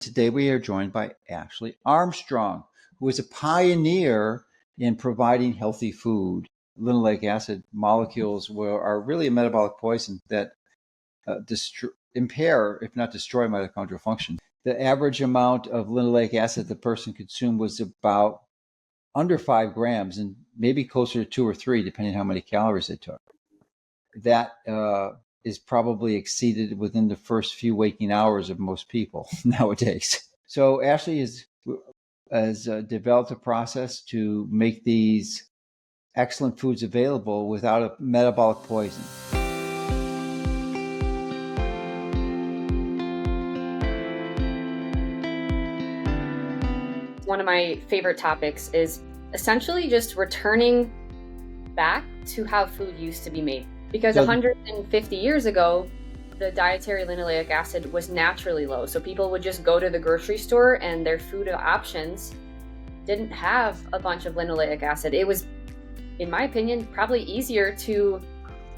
Today we are joined by Ashley Armstrong, who is a pioneer in providing healthy food. Linoleic acid molecules are really a metabolic poison that impair, if not destroy, mitochondrial function. The average amount of linoleic acid the person consumed was about under 5 grams and maybe closer to 2 or 3, depending on how many calories they took. That is probably exceeded within the first few waking hours of most people nowadays. So Ashley has developed a process to make these excellent foods available without a metabolic poison. One of my favorite topics is essentially just returning back to how food used to be made. Because 150 years ago, the dietary linoleic acid was naturally low. So people would just go to the grocery store and their food options didn't have a bunch of linoleic acid. It was, in my opinion, probably easier to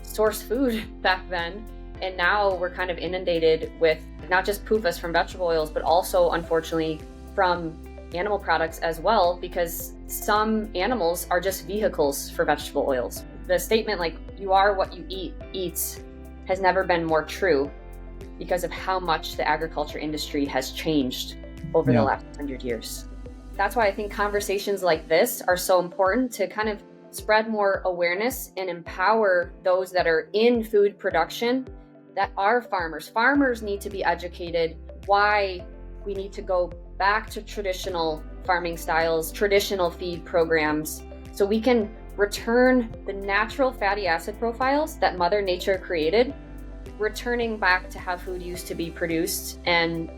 source food back then. And now we're kind of inundated with not just PUFAs from vegetable oils, but also, unfortunately, from animal products as well, because some animals are just vehicles for vegetable oils. The statement, like, you are what you eats has never been more true because of how much the agriculture industry has changed over the last 100 years. That's why I think conversations like this are so important to kind of spread more awareness and empower those that are in food production that are farmers. Farmers need to be educated why we need to go back to traditional farming styles, traditional feed programs, so we can return the natural fatty acid profiles that Mother Nature created, returning back to how food used to be produced and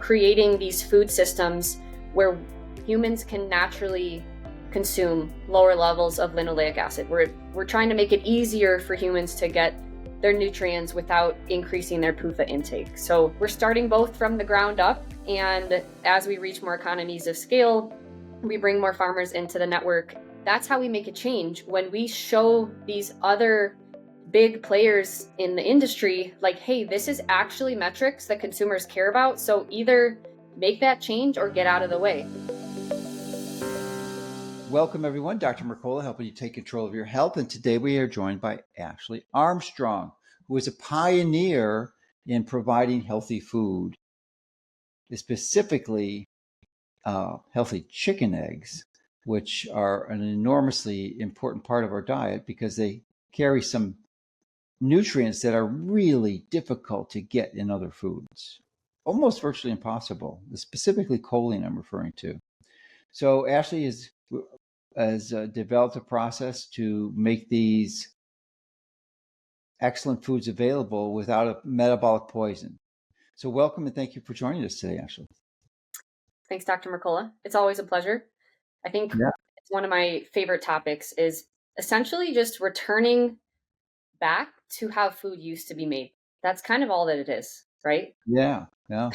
creating these food systems where humans can naturally consume lower levels of linoleic acid. We're trying to make it easier for humans to get their nutrients without increasing their PUFA intake. So we're starting both from the ground up, and as we reach more economies of scale, we bring more farmers into the network. That's how we make a change. When we show these other big players in the industry, like, hey, this is actually metrics that consumers care about, so either make that change or get out of the way. Welcome, everyone. Dr. Mercola helping you take control of your health. And today we are joined by Ashley Armstrong, who is a pioneer in providing healthy food, specifically healthy chicken eggs, which are an enormously important part of our diet because they carry some nutrients that are really difficult to get in other foods, almost virtually impossible, specifically choline I'm referring to. So Ashley has developed a process to make these excellent foods available without a metabolic poison. So welcome and thank you for joining us today, Ashley. Thanks, Dr. Mercola. It's always a pleasure. I think it's one of my favorite topics is essentially just returning back to how food used to be made. That's kind of all that it is, right? Yeah,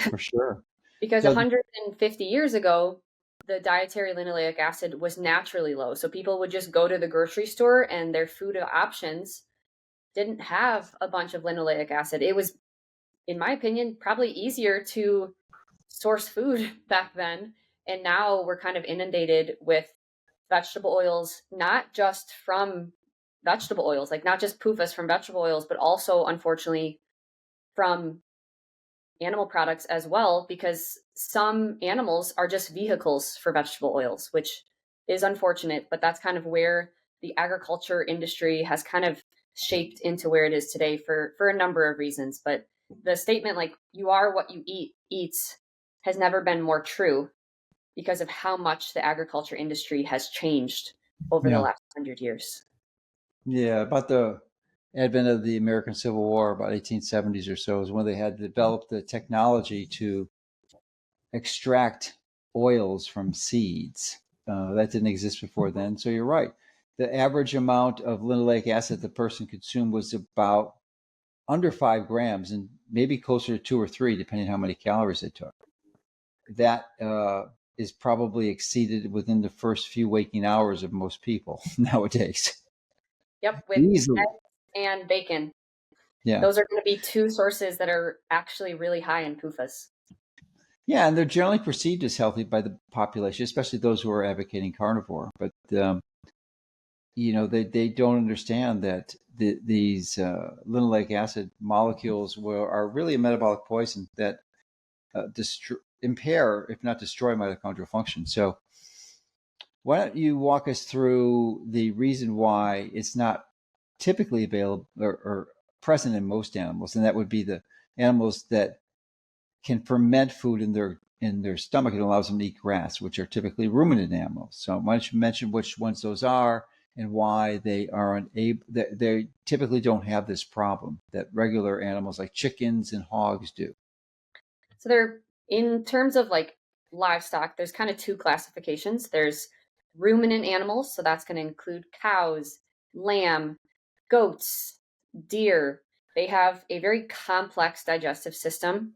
for sure. Because 150 years ago, the dietary linoleic acid was naturally low. So people would just go to the grocery store and their food options didn't have a bunch of linoleic acid. It was, in my opinion, probably easier to source food back then. And now we're kind of inundated with vegetable oils, not just from vegetable oils, like not just PUFAs from vegetable oils, but also, unfortunately, from animal products as well, because some animals are just vehicles for vegetable oils, which is unfortunate, but that's kind of where the agriculture industry has kind of shaped into where it is today for a number of reasons. But the statement, like, you are what you eats has never been more true because of how much the agriculture industry has changed over the last 100 years. Yeah, about the advent of the American Civil War, about 1870s or so, is when they had developed the technology to extract oils from seeds. That didn't exist before then. So you're right. The average amount of linoleic acid the person consumed was about under 5 grams and maybe closer to 2 or 3, depending on how many calories they took. That is probably exceeded within the first few waking hours of most people nowadays. Yep, with eggs and bacon. Yeah. Those are going to be two sources that are actually really high in PUFAs. Yeah, and they're generally perceived as healthy by the population, especially those who are advocating carnivore. But they don't understand that these linoleic acid molecules are really a metabolic poison that impair, if not destroy, mitochondrial function. So why don't you walk us through the reason why it's not typically available or present in most animals, and that would be the animals that can ferment food in their stomach. It allows them to eat grass, which are typically ruminant animals. So why don't you mention which ones those are and why they are unable, they typically don't have this problem that regular animals like chickens and hogs do. So they're, in terms of like livestock, there's kind of two classifications. There's ruminant animals, so that's going to include cows, lamb, goats, deer. They have a very complex digestive system,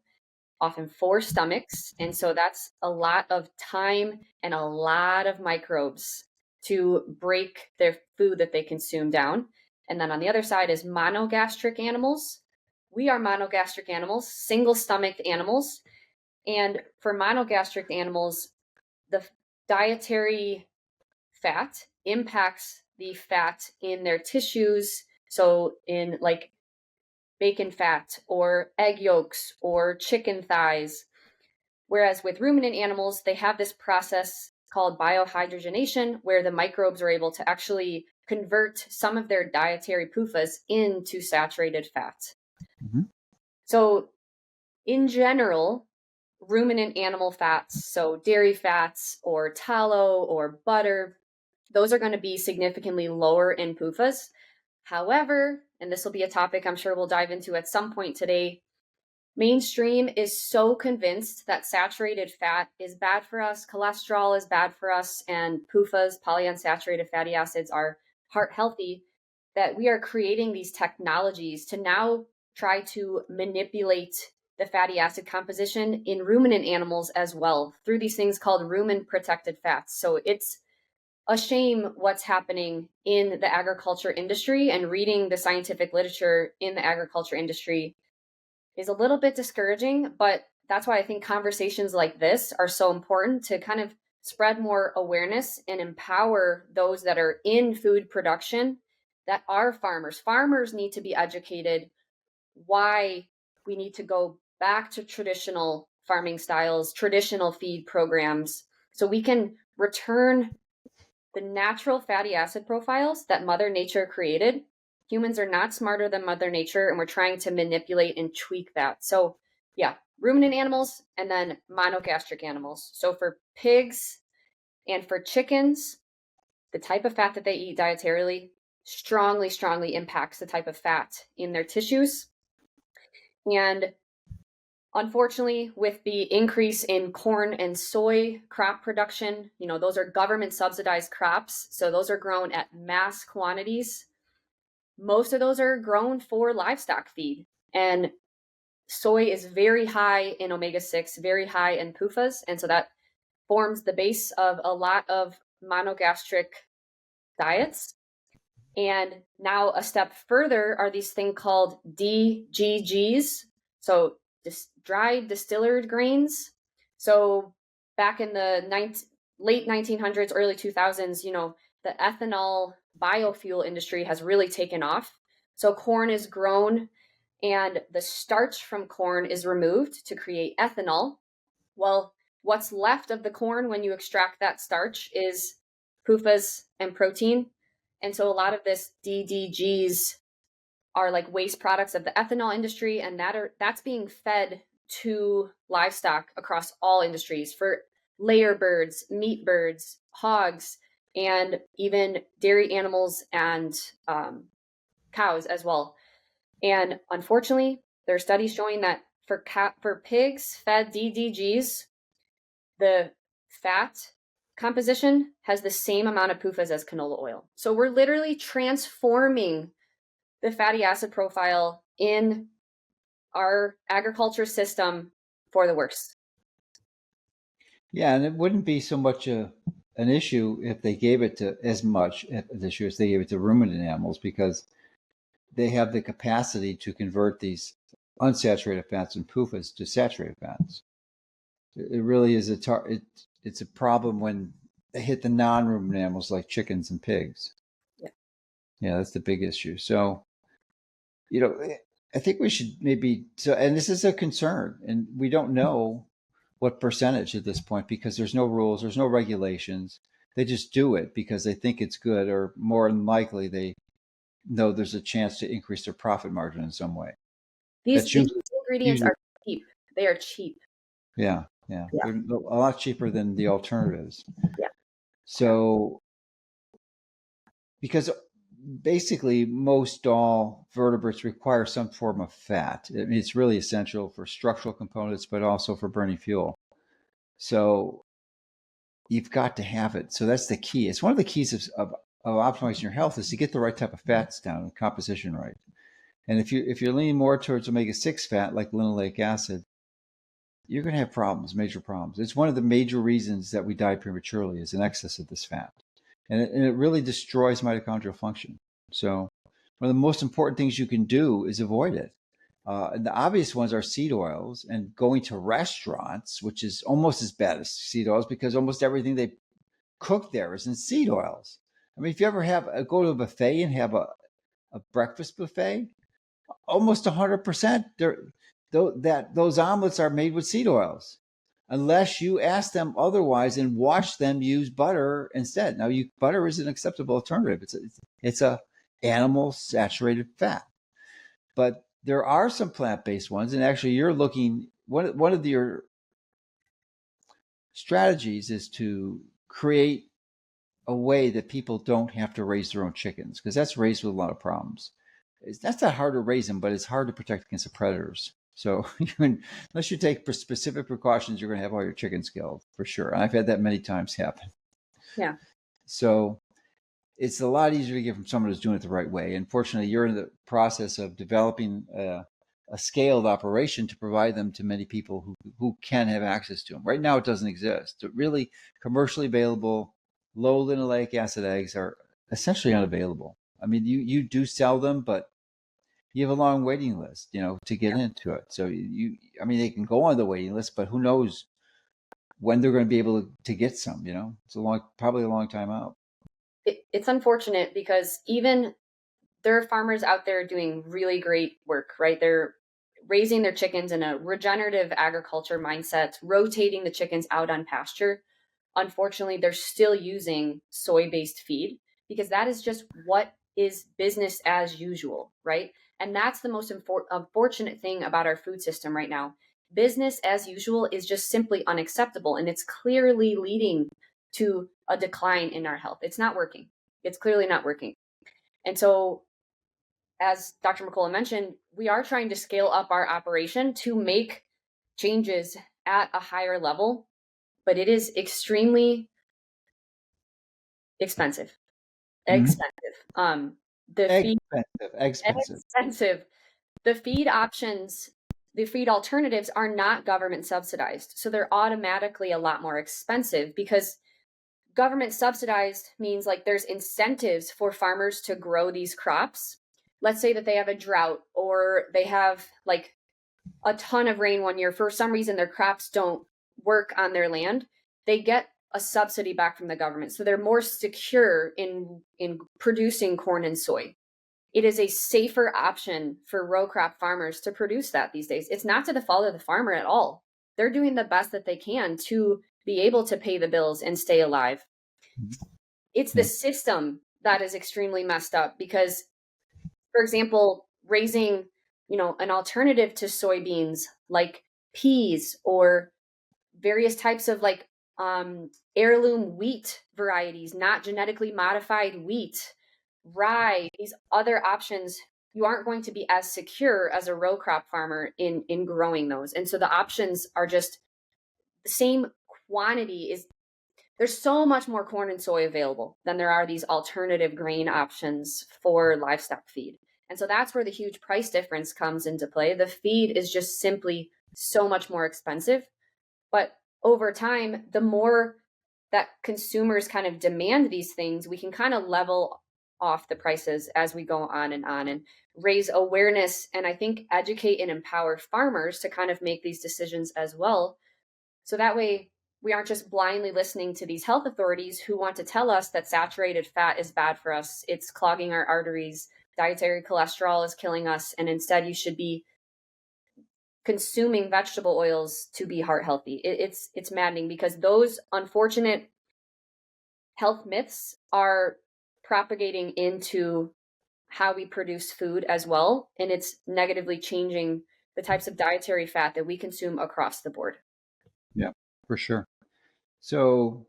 often 4 stomachs. And so that's a lot of time and a lot of microbes to break their food that they consume down. And then on the other side is monogastric animals. We are monogastric animals, single stomached animals. And for monogastric animals, the dietary fat impacts the fat in their tissues. So in like bacon fat or egg yolks or chicken thighs. Whereas with ruminant animals, they have this process called biohydrogenation, where the microbes are able to actually convert some of their dietary PUFAs into saturated fat. Mm-hmm. So in general, ruminant animal fats, so dairy fats or tallow or butter, those are going to be significantly lower in PUFAs. However, and this will be a topic I'm sure we'll dive into at some point today, mainstream is so convinced that saturated fat is bad for us, cholesterol is bad for us, and PUFAs, polyunsaturated fatty acids, are heart healthy, that we are creating these technologies to now try to manipulate the fatty acid composition in ruminant animals as well through these things called rumen protected fats. So it's a shame what's happening in the agriculture industry, and reading the scientific literature in the agriculture industry is a little bit discouraging, but that's why I think conversations like this are so important to kind of spread more awareness and empower those that are in food production that are farmers. Farmers need to be educated why we need to go back to traditional farming styles, traditional feed programs, so we can return the natural fatty acid profiles that Mother Nature created. Humans are not smarter than Mother Nature, and we're trying to manipulate and tweak that. So yeah, ruminant animals and then monogastric animals. So for pigs and for chickens, the type of fat that they eat dietarily strongly impacts the type of fat in their tissues. And unfortunately, with the increase in corn and soy crop production, those are government subsidized crops. So those are grown at mass quantities. Most of those are grown for livestock feed. And soy is very high in omega-6, very high in PUFAs. And so that forms the base of a lot of monogastric diets. And now a step further are these things called DGGs. So dried distilled grains. So back in the late 1900s, early 2000s, the ethanol biofuel industry has really taken off. So corn is grown and the starch from corn is removed to create ethanol. Well, what's left of the corn when you extract that starch is PUFAs and protein. And so a lot of this DDGs are like waste products of the ethanol industry, and that's being fed to livestock across all industries for layer birds, meat birds, hogs, and even dairy animals and cows as well. And unfortunately, there are studies showing that for pigs fed DDGs, the fat composition has the same amount of PUFAs as canola oil. So we're literally transforming the fatty acid profile in our agriculture system for the worse. Yeah, and it wouldn't be so much an issue if they gave it to as much an issue as they gave it to ruminant animals, because they have the capacity to convert these unsaturated fats and PUFAs to saturated fats. It really is it's a problem when they hit the non-ruminant animals like chickens and pigs. Yeah. Yeah, that's the big issue. So, I think we should maybe, and this is a concern, and we don't know what percentage at this point because there's no rules, there's no regulations. They just do it because they think it's good, or more than likely they know there's a chance to increase their profit margin in some way. These ingredients are cheap. They are cheap. Yeah. They're a lot cheaper than the alternatives. Yeah. So, because basically most all vertebrates require some form of fat. I mean, it's really essential for structural components, but also for burning fuel. So you've got to have it. So that's the key. It's one of the keys of optimizing your health is to get the right type of fats down and composition right. And if you're leaning more towards omega-6 fat like linoleic acid, you're going to have problems, major problems. It's one of the major reasons that we die prematurely is an excess of this fat. And it really destroys mitochondrial function. So one of the most important things you can do is avoid it. And the obvious ones are seed oils and going to restaurants, which is almost as bad as seed oils because almost everything they cook there is in seed oils. I mean, if you ever go to a buffet and have a breakfast buffet, almost 100%, those omelets are made with seed oils, unless you ask them otherwise and watch them use butter instead. Now, butter is an acceptable alternative. It's a animal saturated fat, but there are some plant-based ones. And actually, you're looking one of your strategies is to create a way that people don't have to raise their own chickens, because that's raised with a lot of problems. That's not hard to raise them, but it's hard to protect against the predators. So unless you take specific precautions, you're going to have all your chickens killed for sure. And I've had that many times happen. Yeah. So it's a lot easier to get from someone who's doing it the right way. Unfortunately, you're in the process of developing a scaled operation to provide them to many people who can have access to them. Right now, it doesn't exist. Really commercially available low linoleic acid eggs are essentially unavailable. I mean, you do sell them, but you have a long waiting list, to get into it. So they can go on the waiting list, but who knows when they're going to be able to get some, it's probably a long time out. It's unfortunate because even there are farmers out there doing really great work, right? They're raising their chickens in a regenerative agriculture mindset, rotating the chickens out on pasture. Unfortunately, they're still using soy-based feed because that is just what is business as usual, right? And that's the most unfortunate thing about our food system right now. Business as usual is just simply unacceptable, and it's clearly leading to a decline in our health. It's not working. It's clearly not working. And so, as Dr. Mercola mentioned, we are trying to scale up our operation to make changes at a higher level, but it is extremely expensive. Mm-hmm. Expensive. The feed options, the feed alternatives are not government subsidized. So they're automatically a lot more expensive because government subsidized means like there's incentives for farmers to grow these crops. Let's say that they have a drought or they have like a ton of rain one year. For some reason, their crops don't work on their land. They get a subsidy back from the government. So they're more secure in producing corn and soy. It is a safer option for row crop farmers to produce that these days. It's not to the fault of the farmer at all. They're doing the best that they can to be able to pay the bills and stay alive. It's the system that is extremely messed up because, for example, raising, an alternative to soybeans like peas or various types of like heirloom wheat varieties, not genetically modified wheat, rye, these other options, you aren't going to be as secure as a row crop farmer in growing those. And so the options are just the same quantity. There's so much more corn and soy available than there are these alternative grain options for livestock feed. And so that's where the huge price difference comes into play. The feed is just simply so much more expensive. But over time, the more that consumers kind of demand these things, we can kind of level off the prices as we go on and raise awareness and I think educate and empower farmers to kind of make these decisions as well, So that way we aren't just blindly listening to these health authorities who want to tell us that saturated fat is bad for us. It's clogging our arteries. Dietary cholesterol is killing us. And instead you should be consuming vegetable oils to be heart healthy. It's maddening because those unfortunate health myths are propagating into how we produce food as well. And it's negatively changing the types of dietary fat that we consume across the board. Yeah, for sure. So,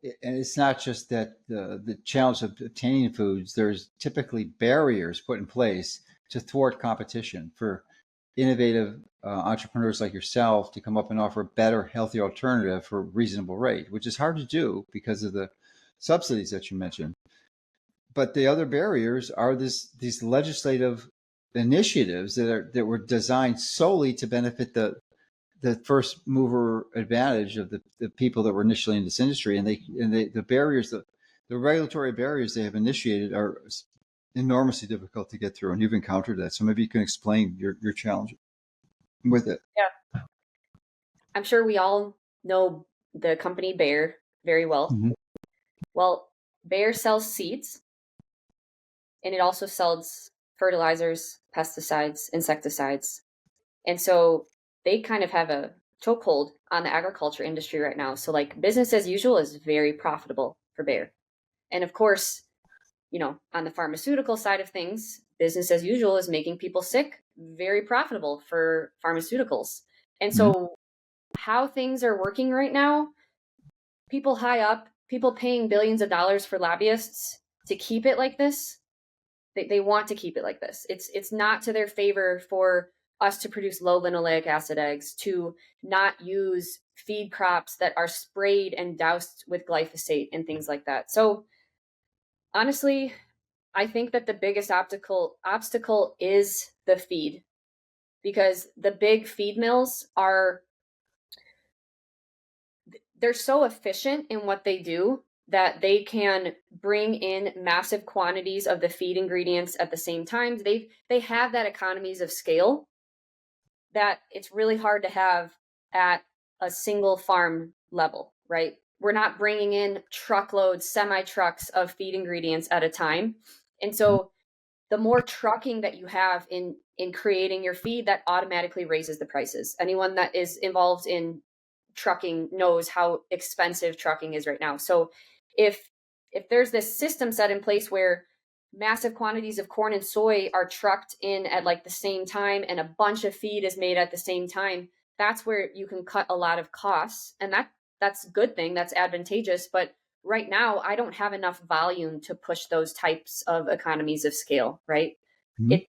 and it's not just that the challenge of obtaining foods, there's typically barriers put in place to thwart competition for innovative entrepreneurs like yourself to come up and offer a better, healthy alternative for a reasonable rate, which is hard to do because of the subsidies that you mentioned. But the other barriers are these legislative initiatives that were designed solely to benefit the first mover advantage of the people that were initially in this industry, and the barriers, the regulatory barriers they have initiated are enormously difficult to get through, and you've encountered that. So maybe you can explain your challenge with it. Yeah, I'm sure we all know the company Bayer very well. Mm-hmm. Well, Bayer sells seeds, and it also sells fertilizers, pesticides, insecticides. And so they kind of have a chokehold on the agriculture industry right now. So like business as usual is very profitable for Bayer. And of course, on the pharmaceutical side of things, business as usual is making people sick, very profitable for pharmaceuticals. And so how things are working right now, people high up, people paying billions of dollars for lobbyists to keep it like this. They want to keep it like this. It's not to their favor for us to produce low linoleic acid eggs, to not use feed crops that are sprayed and doused with glyphosate and things like that. So honestly, I think that the biggest obstacle is the feed, because the big feed mills they're so efficient in what they do that they can bring in massive quantities of the feed ingredients at the same time. They have that economies of scale that it's really hard to have at a single farm level, right? We're not bringing in truckloads, semi-trucks of feed ingredients at a time. And so the more trucking that you have in creating your feed, that automatically raises the prices. Anyone that is involved in trucking knows how expensive trucking is right now. So if there's this system set in place where massive quantities of corn and soy are trucked in at like the same time and a bunch of feed is made at the same time, that's where you can cut a lot of costs. And that's a good thing, that's advantageous. But right now, I don't have enough volume to push those types of economies of scale, right? Mm-hmm.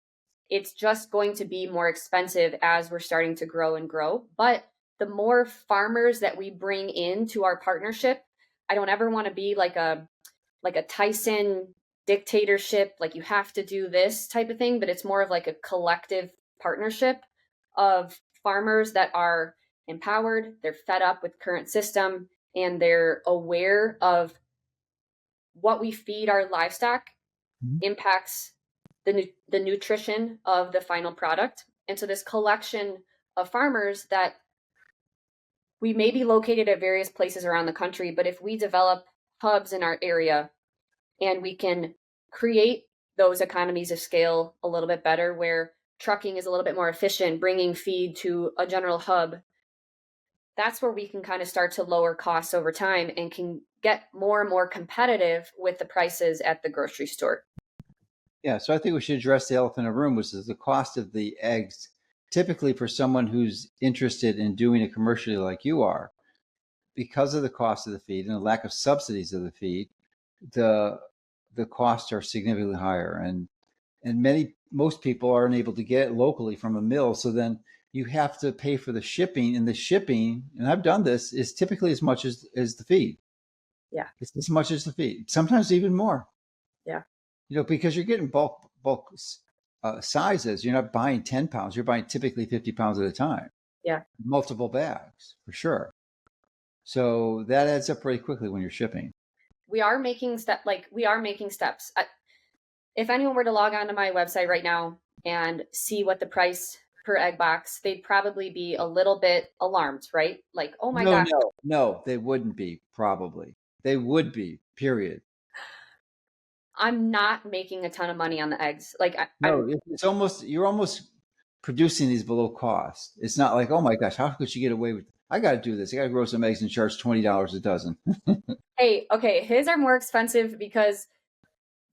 It's just going to be more expensive as we're starting to grow and grow. But the more farmers that we bring into our partnership, I don't ever want to be like a Tyson dictatorship, like you have to do this type of thing, but it's more of like a collective partnership of farmers that are empowered, they're fed up with current system, and they're aware of what we feed our livestock impacts the nutrition of the final product. And so this collection of farmers that we may be located at various places around the country, but if we develop hubs in our area and we can create those economies of scale a little bit better, where trucking is a little bit more efficient, bringing feed to a general hub, that's where we can kind of start to lower costs over time and can get more and more competitive with the prices at the grocery store. Yeah, so I think we should address the elephant in the room, which is the cost of the eggs. Typically, for someone who's interested in doing it commercially like you are, because of the cost of the feed and the lack of subsidies of the feed, the costs are significantly higher, and most people are unable to get it locally from a mill. So then you have to pay for the shipping, and the shipping, and I've done this, is typically as much as the feed. Yeah, it's as much as the feed, sometimes even more. Yeah, because you're getting bulk sizes. You're not buying 10 pounds. You're buying typically 50 pounds at a time. Yeah, multiple bags for sure. So that adds up pretty quickly when you're shipping. we are making steps. If anyone were to log onto my website right now and see what the price per egg box, they'd probably be a little bit alarmed, right? Like, oh my gosh, No, they wouldn't be, probably. They would be, period. I'm not making a ton of money on the eggs. Like I'm No, it's almost, you're almost producing these below cost. It's not like, oh my gosh, how could you get away with, I got to do this. I got to grow some eggs and charge $20 a dozen. hey, okay, his are more expensive because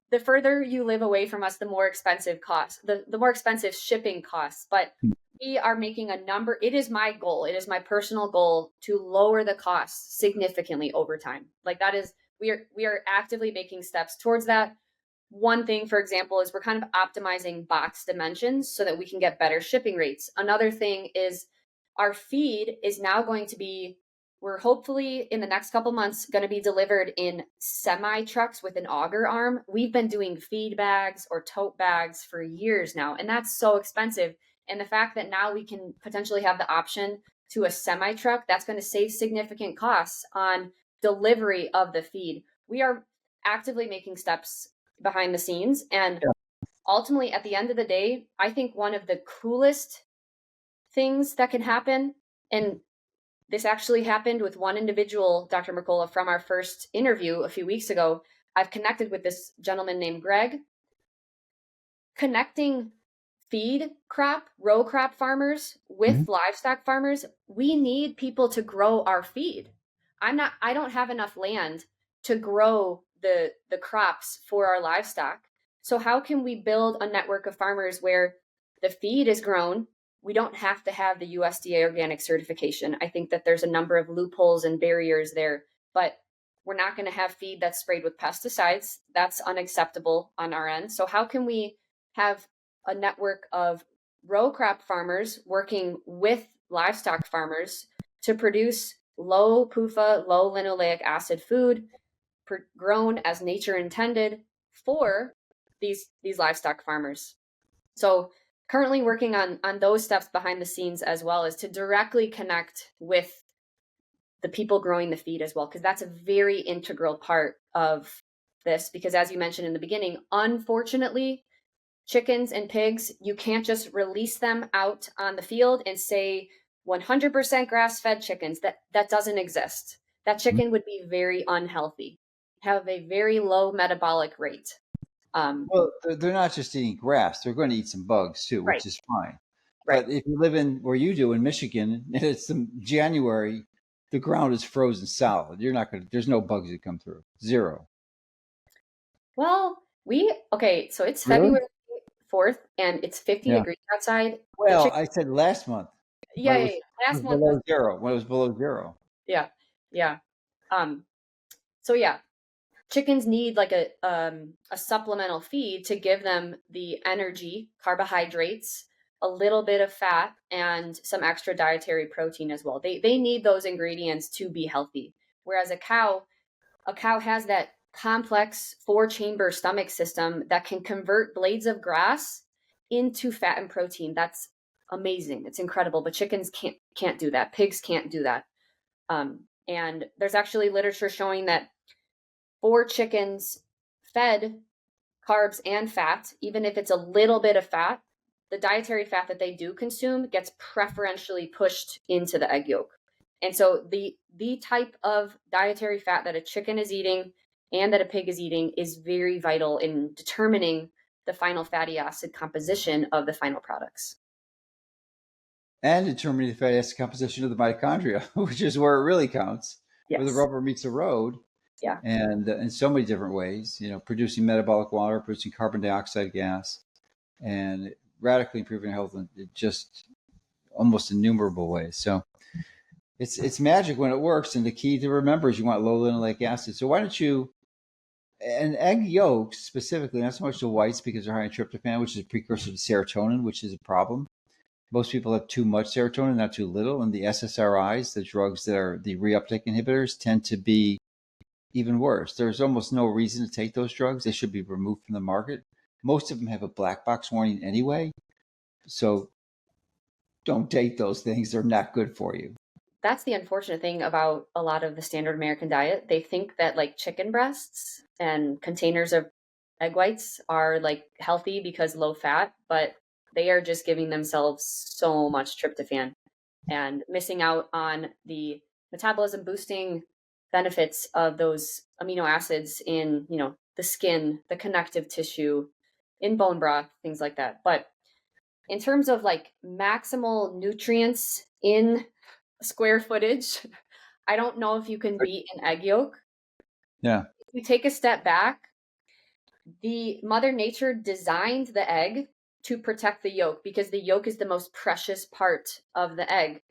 the further you live away from us, the more expensive costs, the more expensive shipping costs. But we are making a number. It is my goal. It is my personal goal to lower the costs significantly over time. Like that is, we are actively making steps towards that. One thing, for example, is we're kind of optimizing box dimensions so that we can get better shipping rates. Another thing is our feed is now going to be, we're hopefully in the next couple months going to be delivered in semi trucks with an auger arm. We've been doing feed bags or tote bags for years now, and that's so expensive. And the fact that now we can potentially have the option to a semi truck, that's going to save significant costs on delivery of the feed. We are actively making steps behind the scenes. And ultimately, at the end of the day, I think one of the coolest things that can happen, and this actually happened with one individual, Dr. Mercola, from our first interview a few weeks ago. I've connected with this gentleman named Greg. Connecting feed crop, row crop farmers with livestock farmers, we need people to grow our feed. I don't have enough land to grow the crops for our livestock. So how can we build a network of farmers where the feed is grown? We don't have to have the USDA organic certification. I think that there's a number of loopholes and barriers there, but we're not going to have feed that's sprayed with pesticides. That's unacceptable on our end. So how can we have a network of row crop farmers working with livestock farmers to produce low PUFA, low linoleic acid food grown as nature intended for these livestock farmers? So currently working on those steps behind the scenes, as well as to directly connect with the people growing the feed as well, because that's a very integral part of this. Because as you mentioned in the beginning, unfortunately, chickens and pigs, you can't just release them out on the field and say 100% grass-fed chickens. That doesn't exist. That chicken would be very unhealthy, have a very low metabolic rate. Well, they're not just eating grass; they're going to eat some bugs too, which is fine. Right. But if you live in where you do in Michigan, and it's January, the ground is frozen solid. You're not going to. There's no bugs that come through. Zero. Well, so it's Really? February 4th and it's 50 degrees outside. Well, I said last month. Yeah, last month below zero. When it was below zero. Yeah. So yeah, chickens need like a supplemental feed to give them the energy, carbohydrates, a little bit of fat, and some extra dietary protein as well. They need those ingredients to be healthy. Whereas a cow has that complex 4-chamber stomach system that can convert blades of grass into fat and protein. That's amazing. It's incredible. But chickens can't do that. Pigs can't do that. And there's actually literature showing that for chickens fed carbs and fat, even if it's a little bit of fat, the dietary fat that they do consume gets preferentially pushed into the egg yolk. And so the type of dietary fat that a chicken is eating and that a pig is eating is very vital in determining the final fatty acid composition of the final products. And determining the fatty acid composition of the mitochondria, which is where it really counts, where the rubber meets the road. Yeah. And in so many different ways, producing metabolic water, producing carbon dioxide gas, and radically improving health in just almost innumerable ways. So it's magic when it works. And the key to remember is you want low linoleic acid. So why don't you, and egg yolks specifically, not so much the whites because they're high in tryptophan, which is a precursor to serotonin, which is a problem. Most people have too much serotonin, not too little. And the SSRIs, the drugs that are the reuptake inhibitors, tend to be even worse. There's almost no reason to take those drugs. They should be removed from the market. Most of them have a black box warning anyway. So don't take those things. They're not good for you. That's the unfortunate thing about a lot of the standard American diet. They think that like chicken breasts and containers of egg whites are like healthy because low fat, but they are just giving themselves so much tryptophan and missing out on the metabolism boosting benefits of those amino acids in, the skin, the connective tissue, in bone broth, things like that. But in terms of like maximal nutrients in square footage, I don't know if you can beat an egg yolk. Yeah. If you take a step back, the Mother Nature designed the egg to protect the yolk because the yolk is the most precious part of the egg.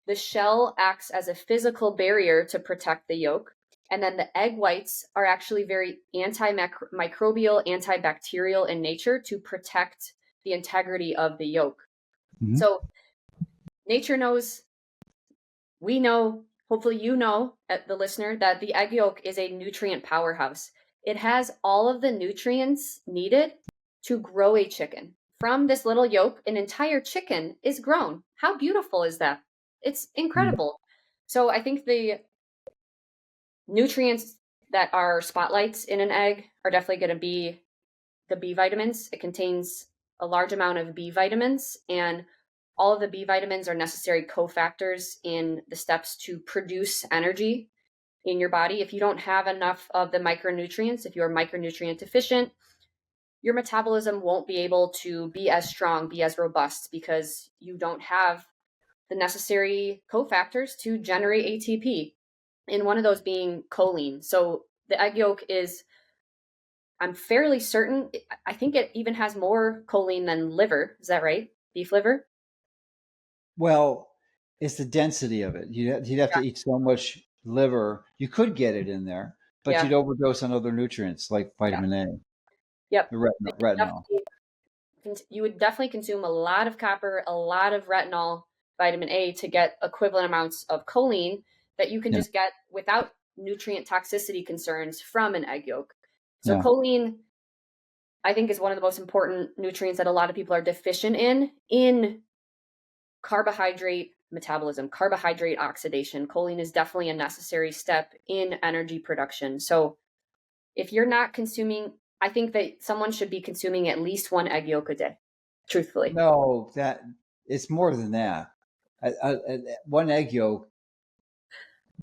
The shell acts as a physical barrier to protect the yolk. And then the egg whites are actually very antimicrobial, antibacterial in nature to protect the integrity of the yolk. Mm-hmm. So nature knows, we know, hopefully you know, the listener, that the egg yolk is a nutrient powerhouse. It has all of the nutrients needed to grow a chicken. From this little yolk, an entire chicken is grown. How beautiful is that? It's incredible. Mm-hmm. So I think the nutrients that are spotlights in an egg are definitely going to be the B vitamins. It contains a large amount of B vitamins, and all of the B vitamins are necessary cofactors in the steps to produce energy in your body. If you don't have enough of the micronutrients, if you're micronutrient deficient, your metabolism won't be able to be as strong, be as robust, because you don't have the necessary cofactors to generate ATP, and one of those being choline. So the egg yolk is, I'm fairly certain, I think it even has more choline than liver. Is that right? Beef liver? Well, it's the density of it. You'd have to eat so much liver. You could get it in there, but you'd overdose on other nutrients like vitamin A. Yep. Retinol. You would definitely consume a lot of copper, a lot of retinol, vitamin A to get equivalent amounts of choline that you can just get without nutrient toxicity concerns from an egg yolk. So choline, I think, is one of the most important nutrients that a lot of people are deficient in carbohydrate metabolism, carbohydrate oxidation. Choline is definitely a necessary step in energy production. So if you're not consuming, I think that someone should be consuming at least one egg yolk a day, truthfully. No, that it's more than that. One egg yolk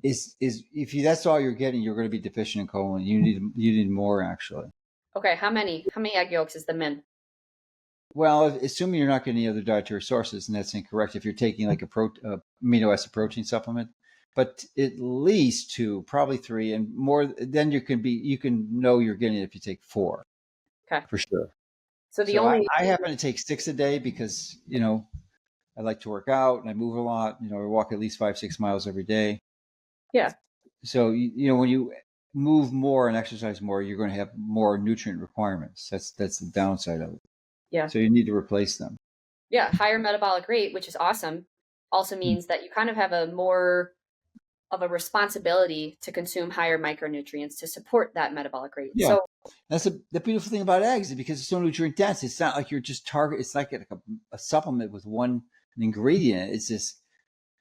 is if that's all you're getting, you're going to be deficient in choline. You need more, actually. Okay, how many egg yolks is the min? Well, assuming you're not getting any other dietary sources, and that's incorrect if you're taking like a amino acid protein supplement, but at least 2, probably 3, and more. Then you can know you're getting it if you take 4. Okay, for sure. So I happen to take 6 a day because I like to work out and I move a lot. I walk at least 5-6 miles every day. Yeah. So when you move more and exercise more, you're going to have more nutrient requirements. That's the downside of it. Yeah. So you need to replace them. Yeah, higher metabolic rate, which is awesome, also means that you kind of have a more of a responsibility to consume higher micronutrients to support that metabolic rate. Yeah. So that's the beautiful thing about eggs, is because it's so nutrient dense. It's not like you're just it's like a supplement with one ingredient. It's this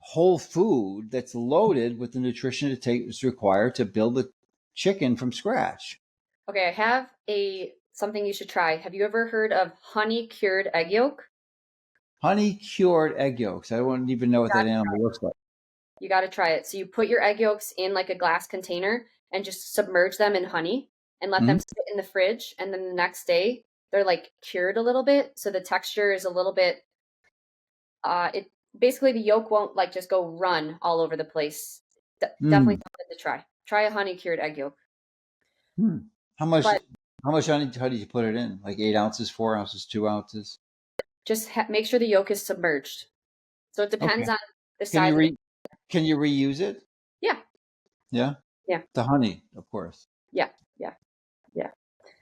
whole food that's loaded with the nutrition is required to build a chicken from scratch. Okay, I have something you should try. Have you ever heard of honey cured egg yolk? Honey cured egg yolks. I don't even know what that animal looks like. You got to try it. So you put your egg yolks in like a glass container and just submerge them in honey and let them sit in the fridge. And then the next day they're like cured a little bit. So the texture is a little bit, basically the yolk won't like just go run all over the place. Definitely something to try. Try a honey cured egg yolk. How much honey did you put it in? Like 8 ounces, 4 ounces, 2 ounces? Just make sure the yolk is submerged. So it depends on the size. Can you reuse it? Yeah. Yeah? Yeah. The honey, of course. Yeah.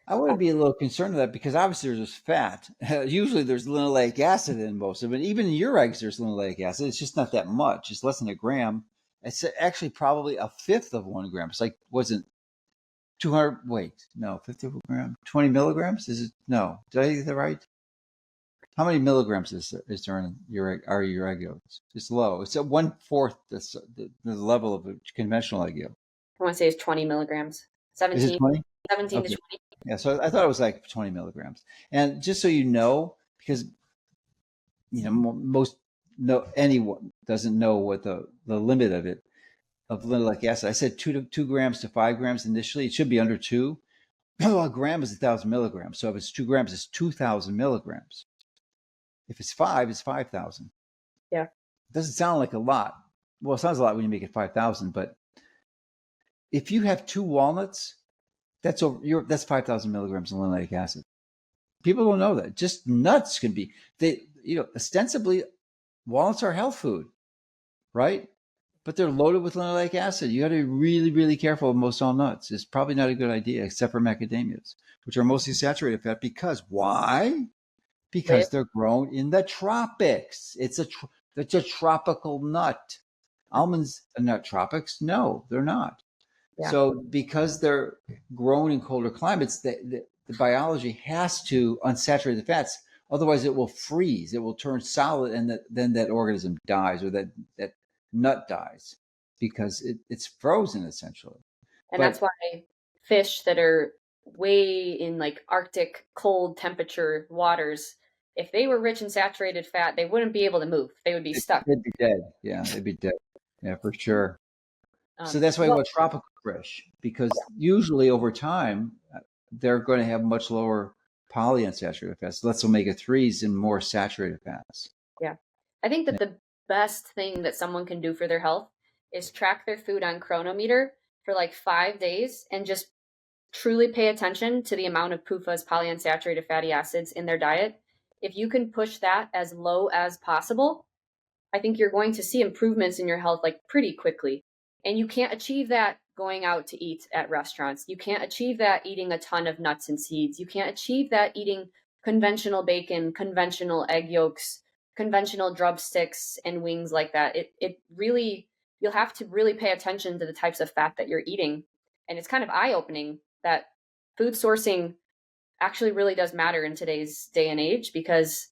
I would be a little concerned with that because obviously there's fat. Usually there's linoleic acid in most of it. Even in your eggs, there's linoleic acid. It's just not that much. It's less than 1 gram. It's actually probably 1/5 of 1 gram. It's like, wasn't 200, 50 gram, 20 milligrams? Is it? No. Did I get that right? How many milligrams is there in your egg yolks? It's low. It's at 1/4 the level of a conventional egg yolk. I want to say it's 20 milligrams. 17. Is it 20? 17 to 20. Yeah, so I thought it was like 20 milligrams. And just so you know, because most anyone doesn't know what the limit of it of linoleic acid. I said 2 grams to 5 grams initially. It should be under 2. A gram is 1,000 milligrams. So if it's 2 grams, it's 2,000 milligrams. If it's 5, it's 5,000. Yeah. It doesn't sound like a lot. Well, it sounds a lot when you make it 5,000, but if you have 2 walnuts, that's 5,000 milligrams of linoleic acid. People don't know that. Just nuts can be, ostensibly walnuts are health food, right? But they're loaded with linoleic acid. You got to be really, really careful with most all nuts. It's probably not a good idea, except for macadamias, which are mostly saturated fat. Because why? Because they're grown in the tropics. It's a tropical nut. Almonds are not tropics. No, they're not. Yeah. So because they're grown in colder climates, the biology has to unsaturate the fats. Otherwise, it will freeze. It will turn solid, and then that organism dies, or that nut dies, because it's frozen essentially. And that's why fish that are way in like Arctic cold temperature waters, if they were rich in saturated fat, they wouldn't be able to move. They would be stuck. They'd be dead. Yeah, they'd be dead. Yeah, for sure. So that's why we want tropical fish, because usually over time they're going to have much lower polyunsaturated fats, less omega-3s and more saturated fats. Yeah. I think that the best thing that someone can do for their health is track their food on chronometer for like 5 days and just truly pay attention to the amount of PUFAs, polyunsaturated fatty acids, in their diet. If you can push that as low as possible, I think you're going to see improvements in your health like pretty quickly. And you can't achieve that going out to eat at restaurants. You can't achieve that eating a ton of nuts and seeds. You can't achieve that eating conventional bacon, conventional egg yolks, conventional drumsticks and wings like that. It really, you'll have to really pay attention to the types of fat that you're eating. And it's kind of eye-opening that food sourcing actually really does matter in today's day and age, because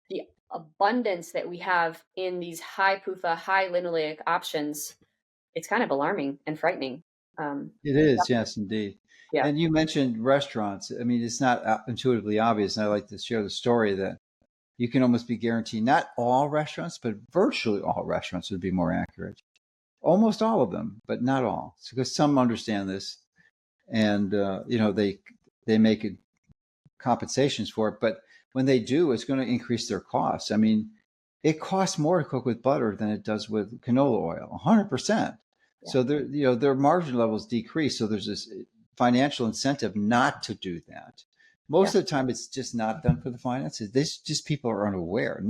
the abundance that we have in these high PUFA, high linoleic options, it's kind of alarming and frightening. It is, yes, indeed. Yeah. And you mentioned restaurants. I mean, it's not intuitively obvious, and I like to share the story that you can almost be guaranteed, not all restaurants, but virtually all restaurants would be more accurate. Almost all of them, but not all. It's because some understand this, and they make compensations for it. But when they do, it's going to increase their costs. I mean, it costs more to cook with butter than it does with canola oil, 100%. Yeah. So their margin levels decrease. So there's this financial incentive not to do that. Most of the time, it's just not done for the finances. Just people are unaware.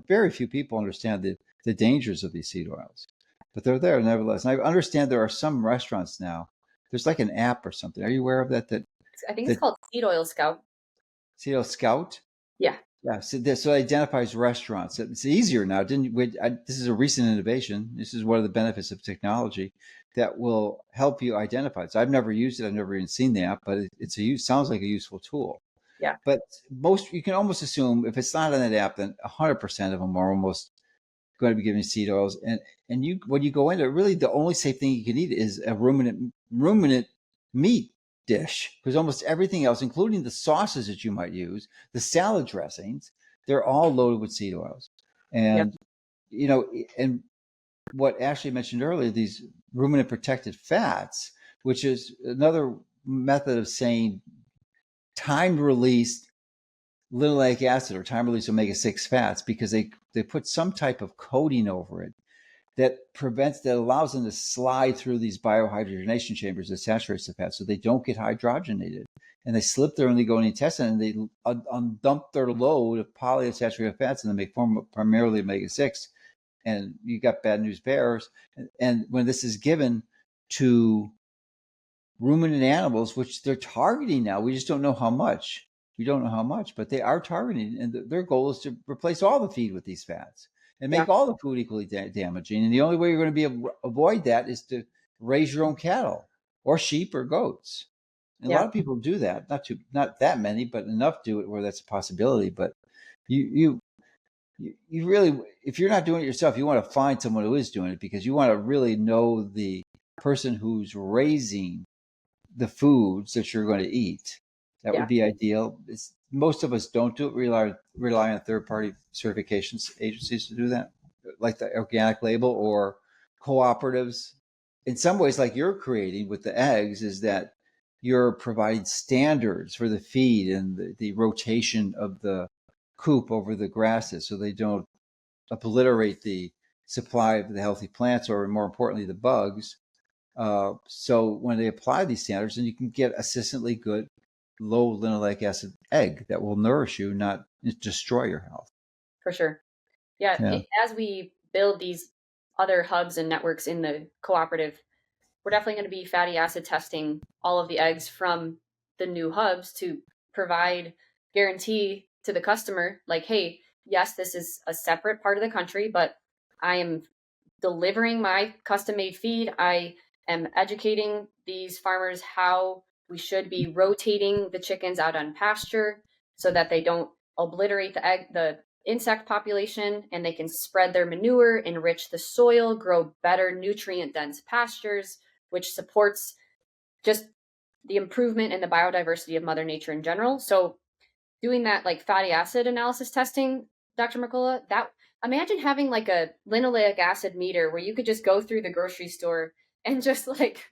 Very few people understand the dangers of these seed oils, but they're there nevertheless. And I understand there are some restaurants now. There's like an app or something. Are you aware of that? I think it's called Seed Oil Scout. Seed Oil Scout? Yeah. Yeah, so it identifies restaurants. It's easier now. This is a recent innovation. This is one of the benefits of technology that will help you identify it. So I've never used it. I've never even seen the app, but sounds like a useful tool. Yeah. But you can almost assume if it's not on that app, then 100% of them are almost going to be giving seed oils. And when you go into it, really the only safe thing you can eat is a ruminant meat dish, because almost everything else, including the sauces that you might use, the salad dressings, they're all loaded with seed oils. And and what Ashley mentioned earlier, these ruminant protected fats, which is another method of saying time released linoleic acid or time released omega-6 fats, because they put some type of coating over it that allows them to slide through these biohydrogenation chambers that saturates the fat, so they don't get hydrogenated. And they slip there and they go in the intestine and they dump their load of polyunsaturated fats, and they make primarily omega-6. And you got bad news bears. And when this is given to ruminant animals, which they're targeting now, we just don't know how much. We don't know how much, but they are targeting, and their goal is to replace all the feed with these fats and make all the food equally damaging. And the only way you're going to avoid that is to raise your own cattle or sheep or goats. And a lot of people do that. Not that many, but enough do it where that's a possibility. But you really, if you're not doing it yourself, you want to find someone who is doing it, because you want to really know the person who's raising the foods that you're going to eat. That would be ideal. most of us don't do it. Rely on third-party certifications agencies to do that, like the organic label or cooperatives. In some ways, like you're creating with the eggs, is that you're providing standards for the feed and the rotation of the coop over the grasses, so they don't obliterate the supply of the healthy plants, or more importantly, the bugs. So when they apply these standards, then you can get consistently good low linoleic acid egg that will nourish you, not destroy your health. For sure. Yeah. Yeah. As we build these other hubs and networks in the cooperative, we're definitely going to be fatty acid testing all of the eggs from the new hubs to provide guarantee to the customer, like, hey, yes, this is a separate part of the country, but I am delivering my custom made feed. I am educating these farmers how we should be rotating the chickens out on pasture so that they don't obliterate the insect population, and they can spread their manure, enrich the soil, grow better nutrient dense pastures, which supports just the improvement in the biodiversity of Mother Nature in general. So doing that like fatty acid analysis testing, Dr. Mercola, that imagine having like a linoleic acid meter where you could just go through the grocery store and just like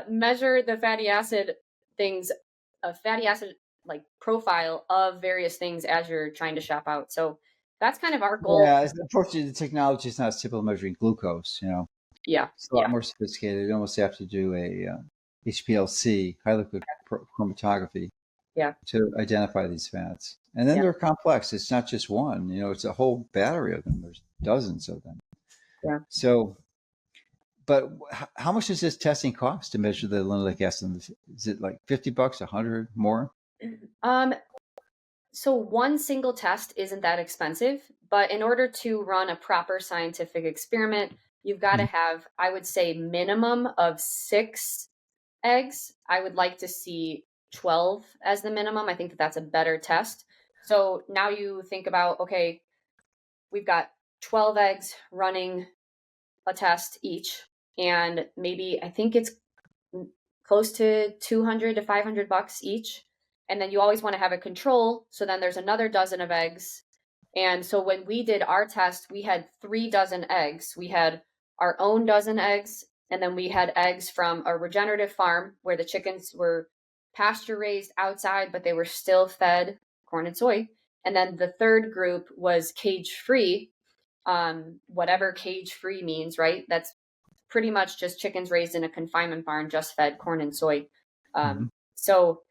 measure the fatty acid things, a fatty acid like profile of various things as you're trying to shop out. So that's kind of our goal. Yeah, unfortunately, the technology is not as simple as measuring glucose. Yeah, it's a lot more sophisticated. You almost have to do a HPLC, high liquid chromatography, to identify these fats. And then they're complex. It's not just one. It's a whole battery of them. There's dozens of them. Yeah. So, but how much does this testing cost to measure the linoleic acid? Is it like $50, $100 more? So one single test isn't that expensive, but in order to run a proper scientific experiment, you've got to have, I would say, minimum of 6 eggs. I would like to see 12 as the minimum. I think that that's a better test. So now you think about, okay, we've got 12 eggs running a test each, and maybe I think it's close to $200 to $500 each. And then you always want to have a control. So then there's another dozen of eggs. And so when we did our test, we had 3 dozen eggs. We had our own dozen eggs, and then we had eggs from a regenerative farm where the chickens were pasture raised outside, but they were still fed corn and soy. And then the third group was cage free, whatever cage free means, right? That's pretty much just chickens raised in a confinement barn, just fed corn and soy. So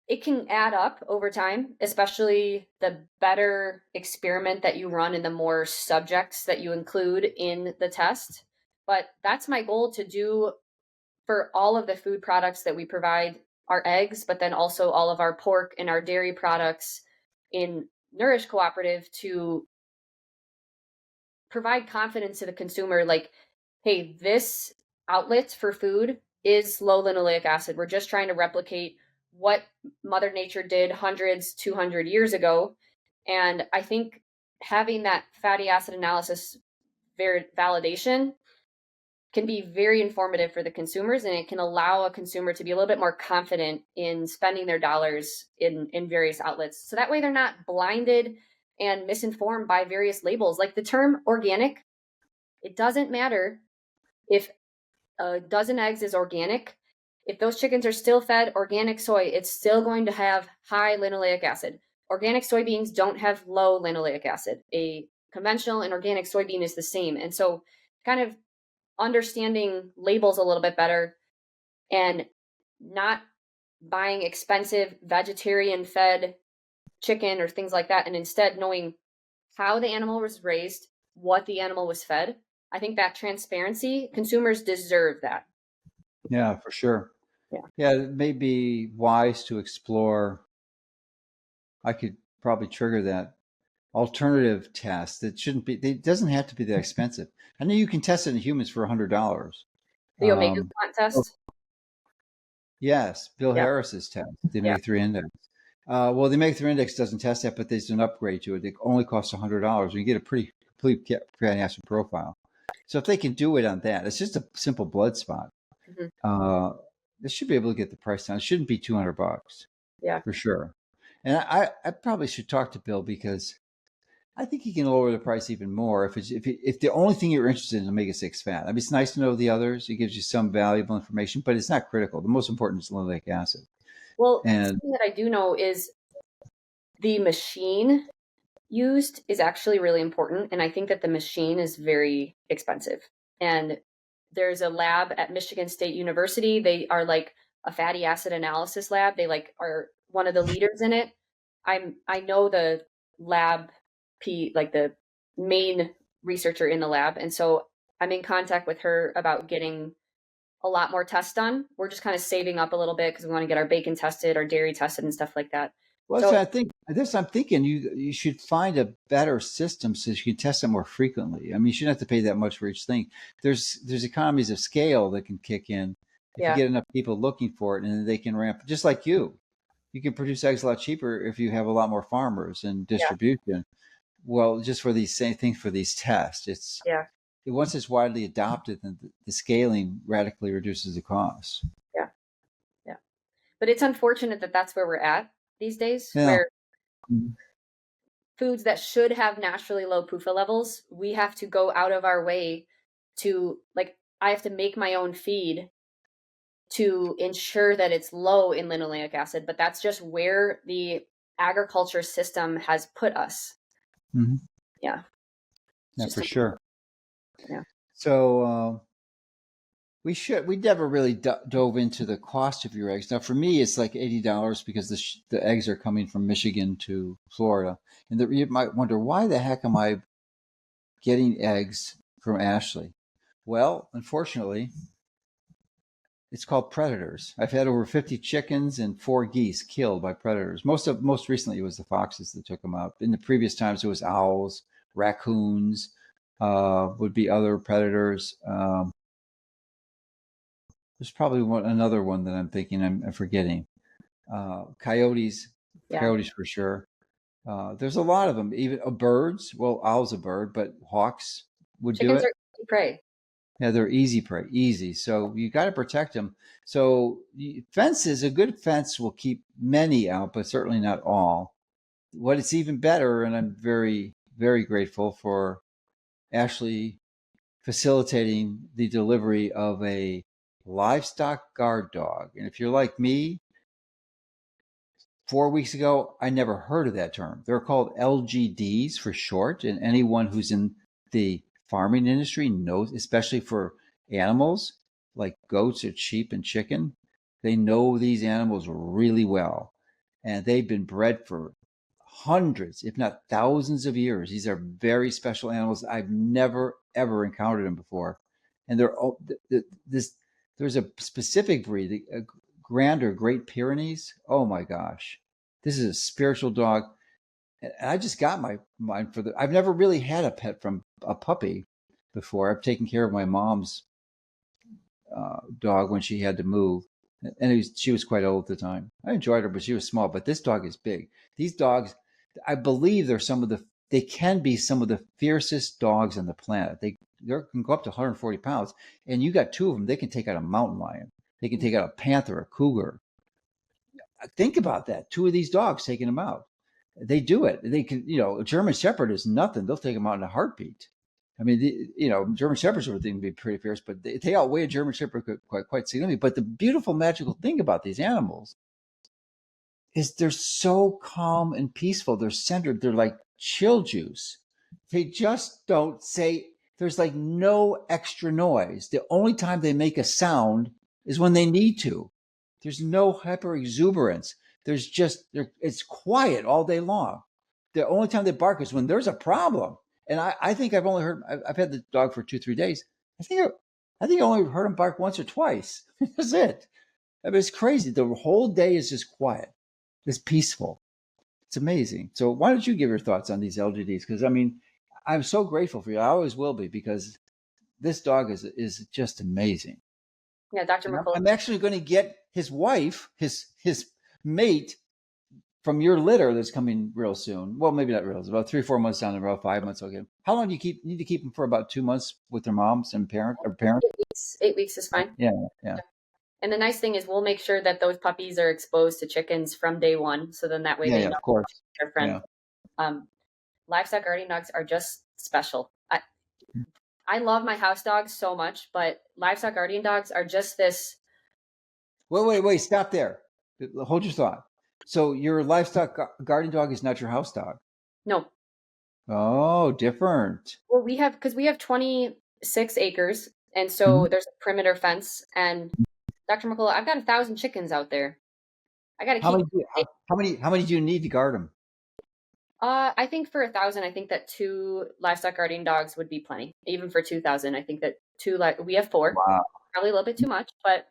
it can add up over time, especially the better experiment that you run and the more subjects that you include in the test. But that's my goal to do for all of the food products that we provide, our eggs, but then also all of our pork and our dairy products in Nourish Cooperative, to provide confidence to the consumer, like, hey, this outlet for food is low linoleic acid. We're just trying to replicate what Mother Nature did hundreds, 200 years ago. And I think having that fatty acid analysis validation can be very informative for the consumers, and it can allow a consumer to be a little bit more confident in spending their dollars in various outlets. So that way they're not blinded and misinformed by various labels. Like the term organic, it doesn't matter if a dozen eggs is organic. If those chickens are still fed organic soy, it's still going to have high linoleic acid. Organic soybeans don't have low linoleic acid. A conventional and organic soybean is the same. And so kind of understanding labels a little bit better and not buying expensive vegetarian fed chicken or things like that, and instead knowing how the animal was raised, what the animal was fed. I think that transparency, consumers deserve that. Yeah, for sure. Yeah, it may be wise to explore. I could probably trigger that alternative test. It doesn't have to be that expensive. I know you can test it in humans for $100. The omega test? Yes, Bill Harris's test, the omega-3 index. Well, the omega-3 index doesn't test that, but there's an upgrade to it. It only costs $100. You get a pretty complete fatty acid profile. So if they can do it on that, it's just a simple blood spot. They should be able to get the price down. It shouldn't be $200. Yeah. for sure. And I probably should talk to Bill because I think he can lower the price even more if the only thing you're interested in is omega-6 fat. I mean, it's nice to know the others. It gives you some valuable information, but it's not critical. The most important is linoleic acid. Well, And something that I do know is the machine used is actually really important. And I think that the machine is very expensive. And there's a lab at Michigan State University. They are like a fatty acid analysis lab. They like are one of the leaders in it. I know the lab like the main researcher in the lab. And so I'm in contact with her about getting a lot more tests done. We're just kind of saving up a little bit because we want to get our bacon tested, our dairy tested, and stuff like that. well, So so I think this. I'm thinking you should find a better system so you can test it more frequently. I mean, you shouldn't have to pay that much for each thing. There's economies of scale that can kick in if you yeah, get enough people looking for it, and then they can ramp. Just like you can produce eggs a lot cheaper if you have a lot more farmers and yeah, distribution. Well, just for these same things for these tests, yeah, once it's widely adopted, then the scaling radically reduces the cost. yeah, yeah. But it's unfortunate that that's where we're at these days, Yeah. where foods that should have naturally low PUFA levels, we have to go out of our way to like I have to make my own feed to ensure that it's low in linoleic acid, but that's just where the agriculture system has put us. Mm-hmm. Yeah. Yeah, Just for sure. yeah. So we never really dove into the cost of your eggs. Now, for me, it's like $80 because the eggs are coming from Michigan to Florida, and you might wonder why the heck am I getting eggs from Ashley? Well, unfortunately, it's called predators. I've had over 50 chickens and 4 geese killed by predators. Most recently, it was the foxes that took them out. In the previous times, it was owls, raccoons, would be other predators. There's probably another one that I'm thinking I'm forgetting. Coyotes, Yeah. coyotes for sure. There's a lot of them. Even birds. Well, owl's a bird, but hawks would do Chickens it. are easy prey. Yeah, they're easy prey, easy. So you got to protect them. So fences, a good fence will keep many out, but certainly not all. What it's even better, and I'm very, very grateful for Ashley facilitating the delivery of a livestock guard dog. And if you're like me, 4 weeks ago, I never heard of that term. They're called LGDs for short, and anyone who's in the farming industry knows, especially for animals like goats or sheep and chicken, they know these animals really well. And they've been bred for hundreds, if not thousands of years. These are very special animals. I've never, ever encountered them before. And there's a specific breed, a Grand or Great Pyrenees. Oh my gosh. This is a spiritual dog. And I just got mine I've never really had a pet from a puppy before. I've taken care of my mom's dog when she had to move. And she was quite old at the time. I enjoyed her, but she was small. But this dog is big. These dogs, I believe they can be some of the fiercest dogs on the planet. They can go up to 140 pounds. And you got 2 of them, they can take out a mountain lion. They can take out a panther, a cougar. Think about that. 2 of these dogs taking them out. They do it. They can, a German Shepherd is nothing. They'll take them out in a heartbeat. I mean, German Shepherds would be pretty fierce, but they outweigh a German Shepherd quite significantly. But the beautiful, magical thing about these animals is they're so calm and peaceful. They're centered. They're like chill juice. They just don't say, there's like no extra noise. The only time they make a sound is when they need to. There's no hyper exuberance. It's quiet all day long. The only time they bark is when there's a problem. And I think I've had the dog for 2-3 days. I think I only heard him bark once or twice. That's it. I mean, it's crazy. The whole day is just quiet. It's peaceful. It's amazing. So why don't you give your thoughts on these LGDs? Because I mean, I'm so grateful for you. I always will be, because this dog is just amazing. Yeah, Dr. And Mercola. I'm actually going to get his wife, his mate, from your litter that's coming real soon. Well, maybe not real. It's about 3-4 months down the road, 5 months. Okay. How long do you need to keep them for? About 2 months with their moms and parents. 8 weeks. 8 weeks is fine. Yeah. Yeah. And the nice thing is we'll make sure that those puppies are exposed to chickens from day one. So then that way they Yeah, know of course. their friend. Yeah. Livestock guardian dogs are just special. I love my house dogs so much, but livestock guardian dogs are just this. Wait. Stop there. Hold your thought. So your livestock guardian dog is not your house dog. No. Oh, different. Well, because we have 26 acres, and so there's a perimeter fence. And Dr. Mercola, I've got 1,000 chickens out there. I got to How keep. many? How many do you need to guard them? I think for 1,000, I think that 2 livestock guardian dogs would be plenty. Even for 2,000, I think that we have 4. Wow. Probably a little bit too much, but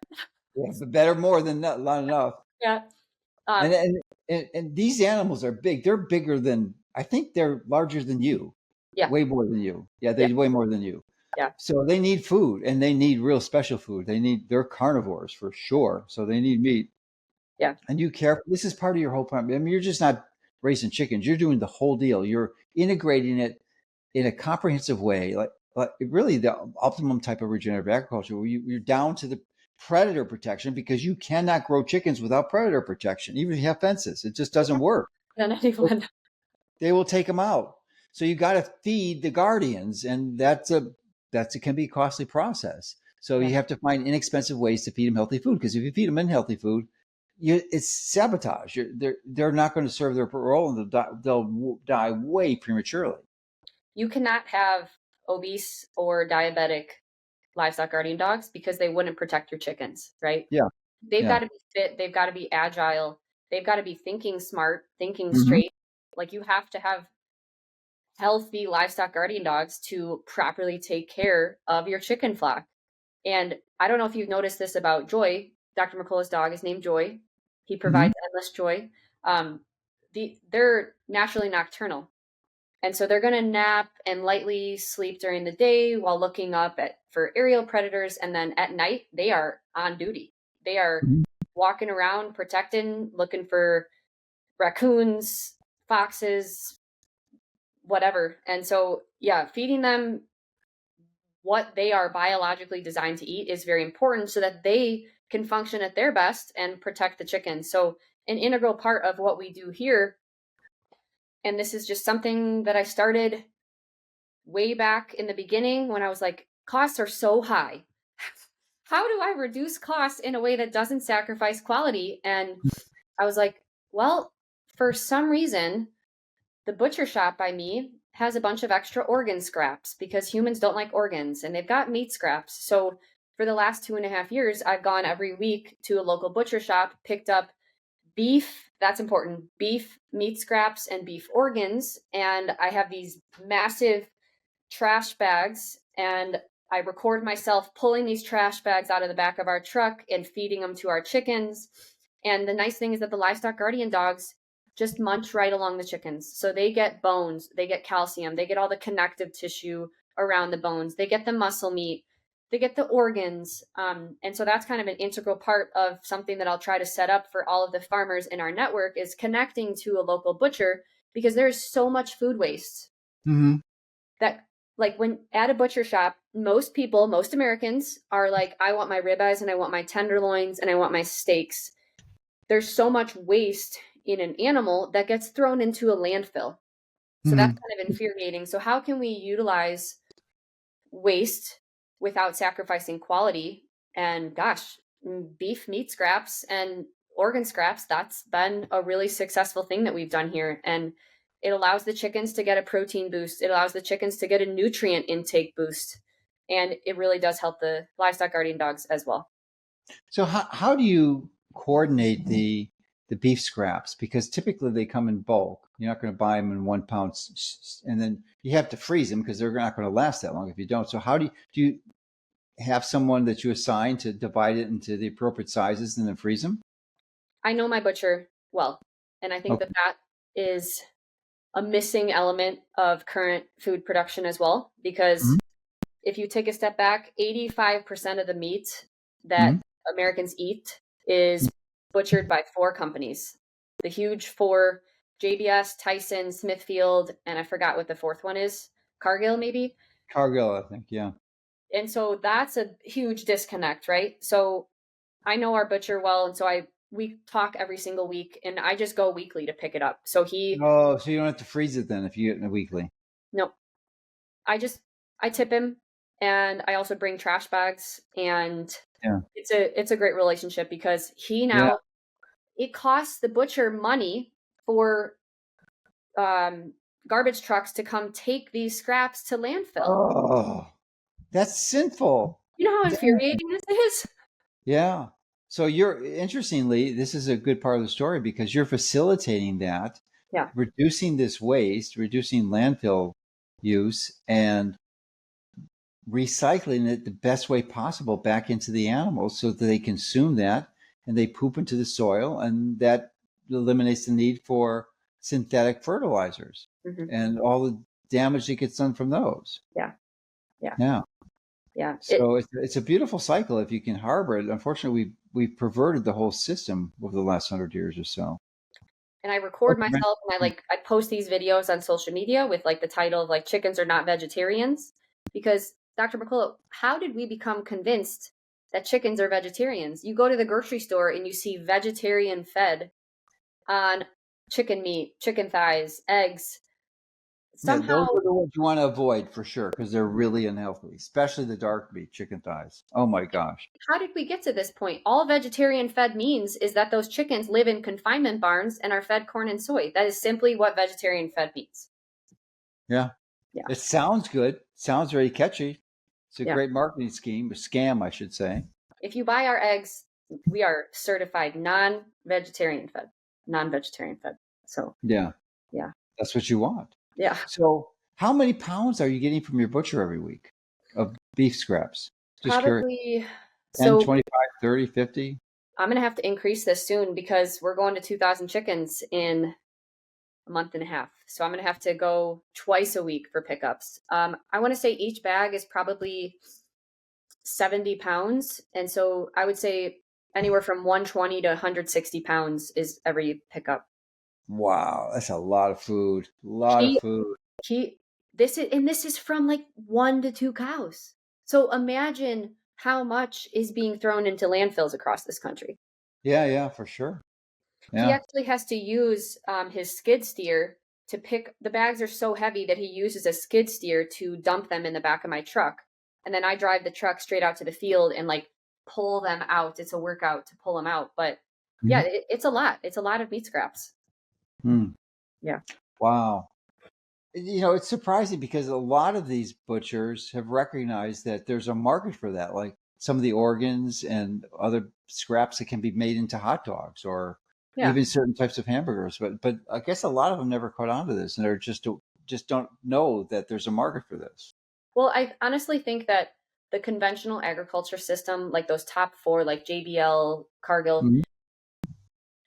Yeah, but better more than not enough. yeah. And these animals are big. They're bigger than, I think they're larger than you. Yeah. Way more than you. Yeah, they way more than you. Yeah. So they need food, and they need real special food. They're carnivores for sure. So they need meat. Yeah. And you care. This is part of your whole plan. I mean, you're just not raising chickens. You're doing the whole deal. You're integrating it in a comprehensive way, like really the optimum type of regenerative agriculture, where you're down to the predator protection, because you cannot grow chickens without predator protection. Even if you have fences, it just doesn't work. They will take them out. So you got to feed the guardians, and it can be a costly process. So you have to find inexpensive ways to feed them healthy food, because if you feed them unhealthy food, it's sabotage. They're not going to serve their role, and they'll die way prematurely. You cannot have obese or diabetic livestock guardian dogs because they wouldn't protect your chickens, right? Yeah. They've got to be fit. They've got to be agile. They've got to be thinking smart, thinking Mhm. straight. Like, you have to have healthy livestock guardian dogs to properly take care of your chicken flock. And I don't know if you've noticed this about Joy. Dr. Mercola's dog is named Joy. He provides endless joy. They're naturally nocturnal. And so they're going to nap and lightly sleep during the day while looking up for aerial predators. And then at night, they are on duty. They are walking around, protecting, looking for raccoons, foxes, whatever. And so, yeah, feeding them what they are biologically designed to eat is very important so that they can function at their best and protect the chickens. So an integral part of what we do here, and this is just something that I started way back in the beginning when I was like, costs are so high. How do I reduce costs in a way that doesn't sacrifice quality? And I was like, well, for some reason, the butcher shop by me has a bunch of extra organ scraps because humans don't like organs, and they've got meat scraps. So for the last 2.5 years, I've gone every week to a local butcher shop, picked up beef, that's important, beef, meat scraps, and beef organs. And I have these massive trash bags, and I record myself pulling these trash bags out of the back of our truck and feeding them to our chickens. And the nice thing is that the livestock guardian dogs just munch right along the chickens. So they get bones, they get calcium, they get all the connective tissue around the bones, they get the muscle meat, they get the organs. And so that's kind of an integral part of something that I'll try to set up for all of the farmers in our network, is connecting to a local butcher, because there's so much food waste. That, like, when at a butcher shop, most Americans are like, I want my ribeyes and I want my tenderloins and I want my steaks. There's so much waste in an animal that gets thrown into a landfill. So that's kind of infuriating. So how can we utilize waste without sacrificing quality? And gosh, beef meat scraps and organ scraps, that's been a really successful thing that we've done here. And it allows the chickens to get a protein boost. It allows the chickens to get a nutrient intake boost. And it really does help the livestock guardian dogs as well. So how do you coordinate the beef scraps? Because typically they come in bulk. You're not going to buy them in 1 pound, and then you have to freeze them because they're not going to last that long if you don't. So how do you have someone that you assign to divide it into the appropriate sizes and then freeze them? I know my butcher well, and I think that is a missing element of current food production as well, because if you take a step back, 85% of the meat that Americans eat is butchered by 4 companies. The huge 4: JBS, Tyson, Smithfield, and I forgot what the 4th one is. Cargill, maybe? Cargill, I think, yeah. And so that's a huge disconnect, right? So I know our butcher well, and so we talk every single week, and I just go weekly to pick it up. So Oh, so you don't have to freeze it then if you get it in a weekly. no, I just I tip him, and I also bring trash bags, and Yeah. it's a great relationship because he Yeah. now it costs the butcher money for garbage trucks to come take these scraps to landfill. Oh, that's sinful. You know how Dang. infuriating this is? Yeah. So you're interestingly, this is a good part of the story because you're facilitating that, Yeah. reducing this waste, reducing landfill use, and recycling it the best way possible back into the animals so that they consume that and they poop into the soil, and that eliminates the need for synthetic fertilizers Mm-hmm. and all the damage that gets done from those. Yeah. Yeah. Yeah. Yeah. So it's a beautiful cycle if you can harbor it. Unfortunately, we've perverted the whole system over the last 100 years or so. And I record Okay. myself, and I post these videos on social media with like the title of like chickens are not vegetarians, because Dr. Mercola, how did we become convinced that chickens are vegetarians? You go to the grocery store and you see vegetarian fed on chicken meat, chicken thighs, eggs. Yeah, those Somehow, are the ones you want to avoid for sure because they're really unhealthy, especially the dark meat, chicken thighs. Oh my gosh. how did we get to this point? All vegetarian fed means is that those chickens live in confinement barns and are fed corn and soy. That is simply what vegetarian fed means. Yeah. Yeah. It sounds good. Sounds very catchy. It's a Yeah. great marketing scheme, a scam, I should say. If you buy our eggs, we are certified non-vegetarian fed. So Yeah. yeah. That's what you want. Yeah. So how many pounds are you getting from your butcher every week of beef scraps? Just curious. Probably 10, so 25, 30, 50? I'm gonna have to increase this soon because we're going to 2,000 chickens in a month and a half. So I'm gonna have to go twice a week for pickups. I want to say each bag is probably 70 pounds, and so I would say anywhere from 120 to 160 pounds is every pickup. Wow, that's a lot of food. A lot of He food. he this is from like 1 to 2 cows. So imagine how much is being thrown into landfills across this country. Yeah, yeah, for sure. He Yeah. actually has to use his skid steer to pick the bags are so heavy that he uses a skid steer to dump them in the back of my truck, and then I drive the truck straight out to the field and like pull them out. It's a workout to pull them out, but yeah, it's a lot. It's a lot of meat scraps. Mm. Yeah. Wow. It's surprising because a lot of these butchers have recognized that there's a market for that, like some of the organs and other scraps that can be made into hot dogs or Yeah. even certain types of hamburgers. But I guess a lot of them never caught on to this, and they're just don't know that there's a market for this. Well, I honestly think that the conventional agriculture system, like those top four, like JBL, Cargill, Mhm.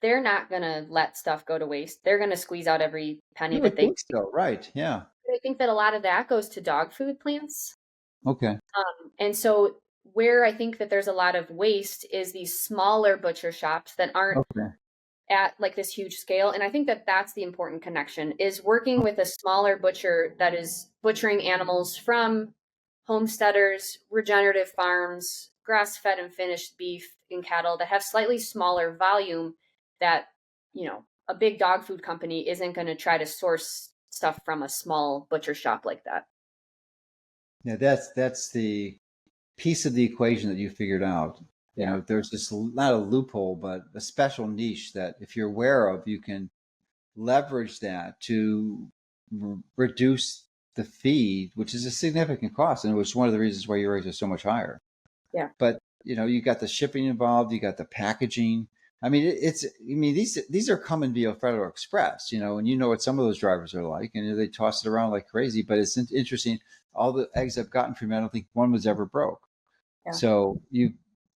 they're not going to let stuff go to waste. They're going to squeeze out every penny You that would they think so, right? Yeah. I think that a lot of that goes to dog food plants. Okay. And so where I think that there's a lot of waste is these smaller butcher shops that aren't Okay. at like this huge scale. And I think that that's the important connection is working with a smaller butcher that is butchering animals from homesteaders, regenerative farms, grass-fed and finished beef and cattle that have slightly smaller volume that, a big dog food company isn't going to try to source stuff from a small butcher shop like that. Yeah, that's the piece of the equation that you figured out. There's this not a loophole, but a special niche that if you're aware of, you can leverage that to reduce the feed, which is a significant cost, and which is one of the reasons why your rates are so much higher. Yeah. But you got the shipping involved, you got the packaging. I mean, these are coming via Federal Express, and you know what some of those drivers are like, and they toss it around like crazy. But it's interesting. All the eggs I've gotten from you, I don't think one was ever broke. Yeah. So you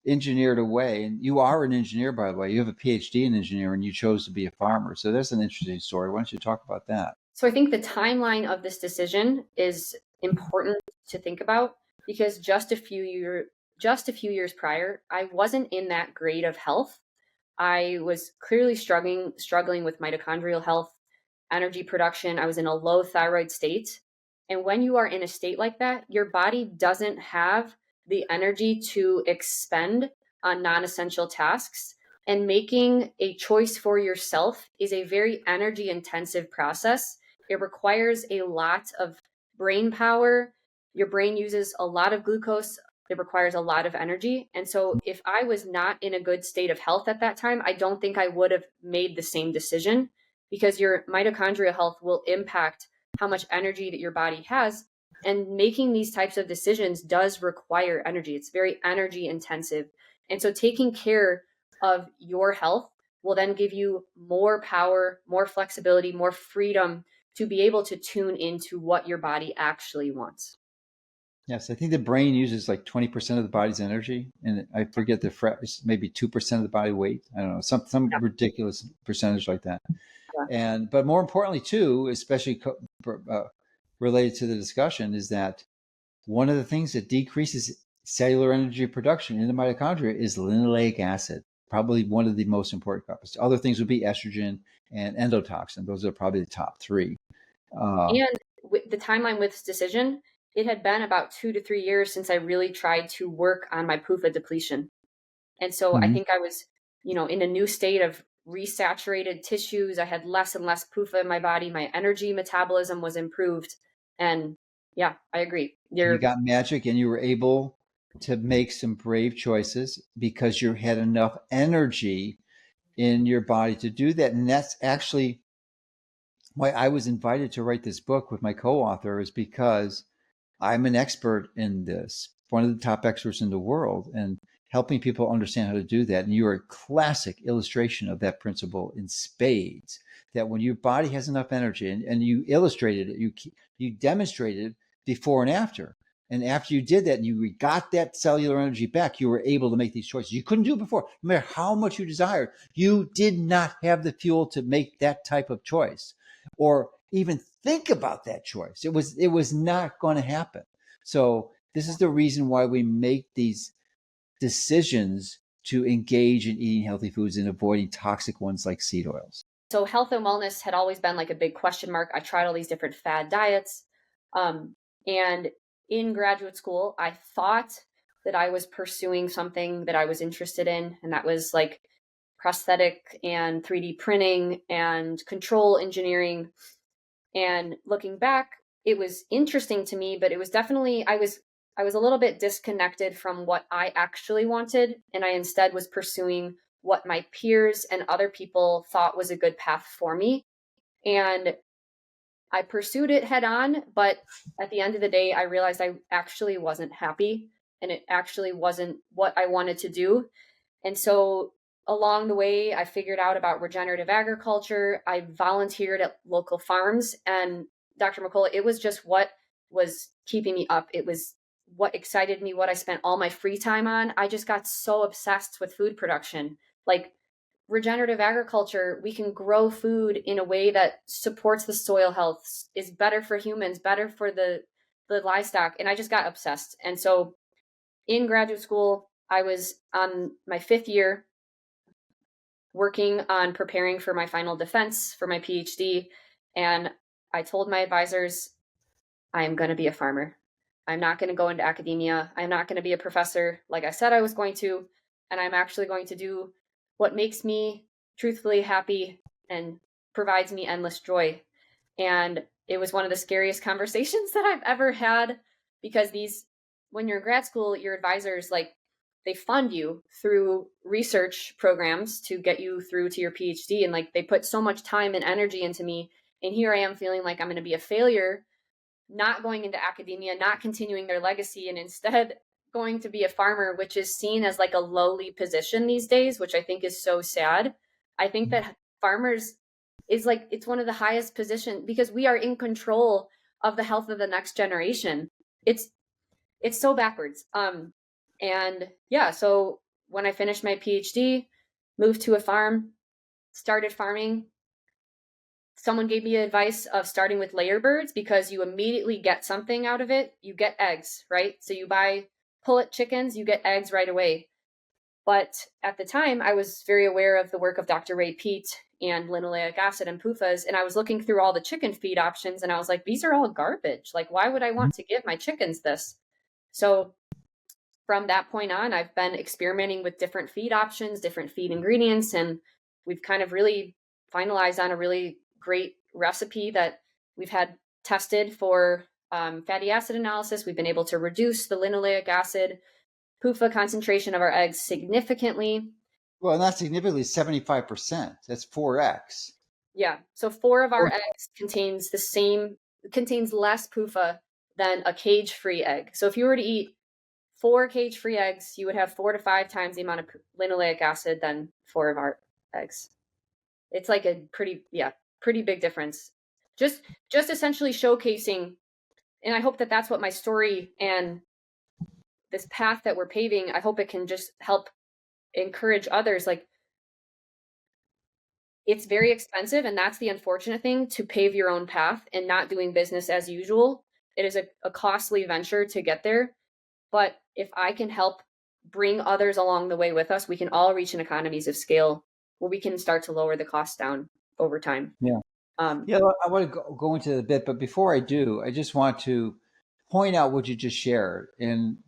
engineered a way, and you are an engineer, by the way. You have a Ph.D. in engineering, and you chose to be a farmer. So that's an interesting story. Why don't you talk about that? So I think the timeline of this decision is important to think about because just a few years prior, I wasn't in that great of health. I was clearly struggling with mitochondrial health, energy production. I was in a low thyroid state. And when you are in a state like that, your body doesn't have the energy to expend on non-essential tasks. And making a choice for yourself is a very energy intensive process. It requires a lot of brain power. Your brain uses a lot of glucose. It requires a lot of energy. And so if I was not in a good state of health at that time, I don't think I would have made the same decision, because your mitochondrial health will impact how much energy that your body has. And making these types of decisions does require energy. It's very energy intensive. And so taking care of your health will then give you more power, more flexibility, more freedom to be able to tune into what your body actually wants. Yes, I think the brain uses like 20% of the body's energy, and I forget maybe 2% of the body weight. I don't know, some Yeah. ridiculous percentage like that. Yeah. But more importantly too, especially related to the discussion, is that one of the things that decreases cellular energy production in the mitochondria is linoleic acid. Probably one of the most important components. Other things would be estrogen and endotoxin. Those are probably the top three. And with the timeline with this decision, it had been about 2 to 3 years since I really tried to work on my PUFA depletion. And so I think I was, in a new state of resaturated tissues. I had less and less PUFA in my body. My energy metabolism was improved. And yeah, I agree. You got magic, and you were able to make some brave choices because you had enough energy in your body to do that. And that's actually why I was invited to write this book with my co-author, is because I'm an expert in this, one of the top experts in the world, and helping people understand how to do that. And you're a classic illustration of that principle in spades, that when your body has enough energy, and you illustrated it, you demonstrated before and after. And after you did that and you got that cellular energy back, you were able to make these choices. You couldn't do it before. No matter how much you desired, you did not have the fuel to make that type of choice or even think about that choice. It was not going to happen. So this is the reason why we make these decisions to engage in eating healthy foods and avoiding toxic ones like seed oils. So health and wellness had always been like a big question mark. I tried all these different fad diets. And in graduate school, I thought that I was pursuing something that I was interested in, and that was like prosthetic and 3D printing and control engineering. And looking back, it was interesting to me, but it was definitely, I was a little bit disconnected from what I actually wanted. And I instead was pursuing what my peers and other people thought was a good path for me. And I pursued it head on, but at the end of the day, I realized I actually wasn't happy, and it actually wasn't what I wanted to do. And so along the way, I figured out about regenerative agriculture. I volunteered at local farms, and Dr. Mercola, it was just what was keeping me up. It was what excited me, what I spent all my free time on. I just got so obsessed with food production. Like regenerative agriculture, we can grow food in a way that supports the soil health, is better for humans, better for the livestock. And I just got obsessed. And so in graduate school, I was on my 5th year working on preparing for my final defense for my Ph.D. And I told my advisors, I am going to be a farmer. I'm not going to go into academia. I'm not going to be a professor like I said I was going to. And I'm actually going to do what makes me truthfully happy and provides me endless joy. And it was one of the scariest conversations that I've ever had, because when you're in grad school, your advisors, like, they fund you through research programs to get you through to your PhD. And like, they put so much time and energy into me. And here I am feeling like I'm going to be a failure, not going into academia, not continuing their legacy, and instead going to be a farmer, which is seen as like a lowly position these days, which I think is so sad. I think that farmers is like, it's one of the highest positions because we are in control of the health of the next generation. It's so backwards. And yeah, so when I finished my PhD, moved to a farm, started farming. Someone gave me advice of starting with layer birds because you immediately get something out of it. You get eggs, right? So you buy pullet chickens, you get eggs right away. But at the time, I was very aware of the work of Dr. Ray Peat and linoleic acid and PUFAs. And I was looking through all the chicken feed options, and I was like, these are all garbage. Like, why would I want to give my chickens this? So from that point on, I've been experimenting with different feed options, different feed ingredients, and we've kind of really finalized on a really great recipe that we've had tested for fatty acid analysis. We've been able to reduce the linoleic acid PUFA concentration of our eggs significantly. Well, not significantly, 75%. That's 4x. Yeah. So 4 of our eggs contains less PUFA than a cage-free egg. So if you were to eat 4 cage-free eggs, you would have 4 to 5 times the amount of linoleic acid than 4 of our eggs. It's like a pretty big difference. Just essentially showcasing, and I hope that that's what my story and this path that we're paving, I hope it can just help encourage others. Like, it's very expensive, and that's the unfortunate thing, to pave your own path and not doing business as usual. It is a costly venture to get there. But if I can help bring others along the way with us, we can all reach an economies of scale where we can start to lower the costs down over time. Yeah. I want to go into it a bit, but before I do, I just want to point out what you just shared. And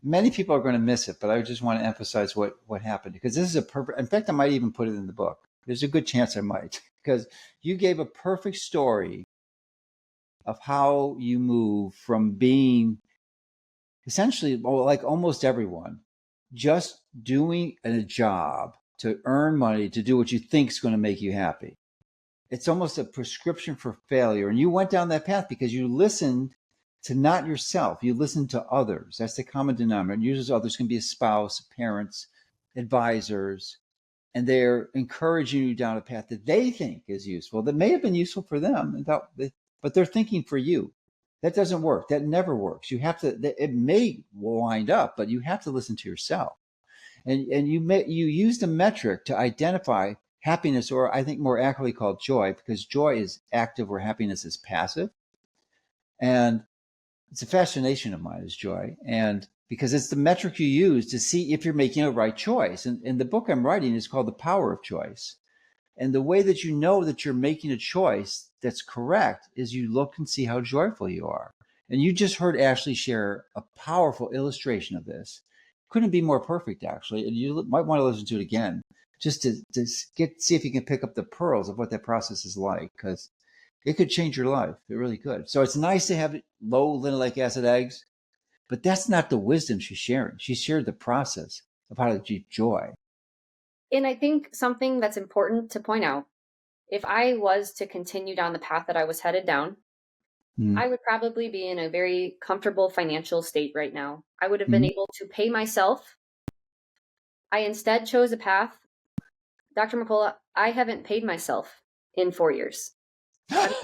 many people are going to miss it, but I just want to emphasize what happened, because this is a perfect, in fact, I might even put it in the book. There's a good chance I might, because you gave a perfect story of how you move from being essentially, like almost everyone, just doing a job to earn money, to do what you think is going to make you happy. It's almost a prescription for failure. And you went down that path because you listened to not yourself. You listened to others. That's the common denominator. Usually others can be a spouse, parents, advisors, and they're encouraging you down a path that they think is useful, that may have been useful for them, but they're thinking for you. That doesn't work. That never works. You have to, it may wind up, but you have to listen to yourself. And you used a metric to identify happiness, or I think more accurately called joy, because joy is active where happiness is passive. And it's a fascination of mine, is joy. And because it's the metric you use to see if you're making a right choice. And the book I'm writing is called The Power of Choice. And the way that you know that you're making a choice that's correct is you look and see how joyful you are. And you just heard Ashley share a powerful illustration of this. Couldn't be more perfect, actually. And you might want to listen to it again, just to see if you can pick up the pearls of what that process is like, because it could change your life. It really could. So it's nice to have low linoleic acid eggs, but that's not the wisdom she's sharing. She shared the process of how to achieve joy. And I think something that's important to point out, if I was to continue down the path that I was headed down, I would probably be in a very comfortable financial state right now. I would have been able to pay myself. I instead chose a path. Dr. Mercola, I haven't paid myself in 4 years. I've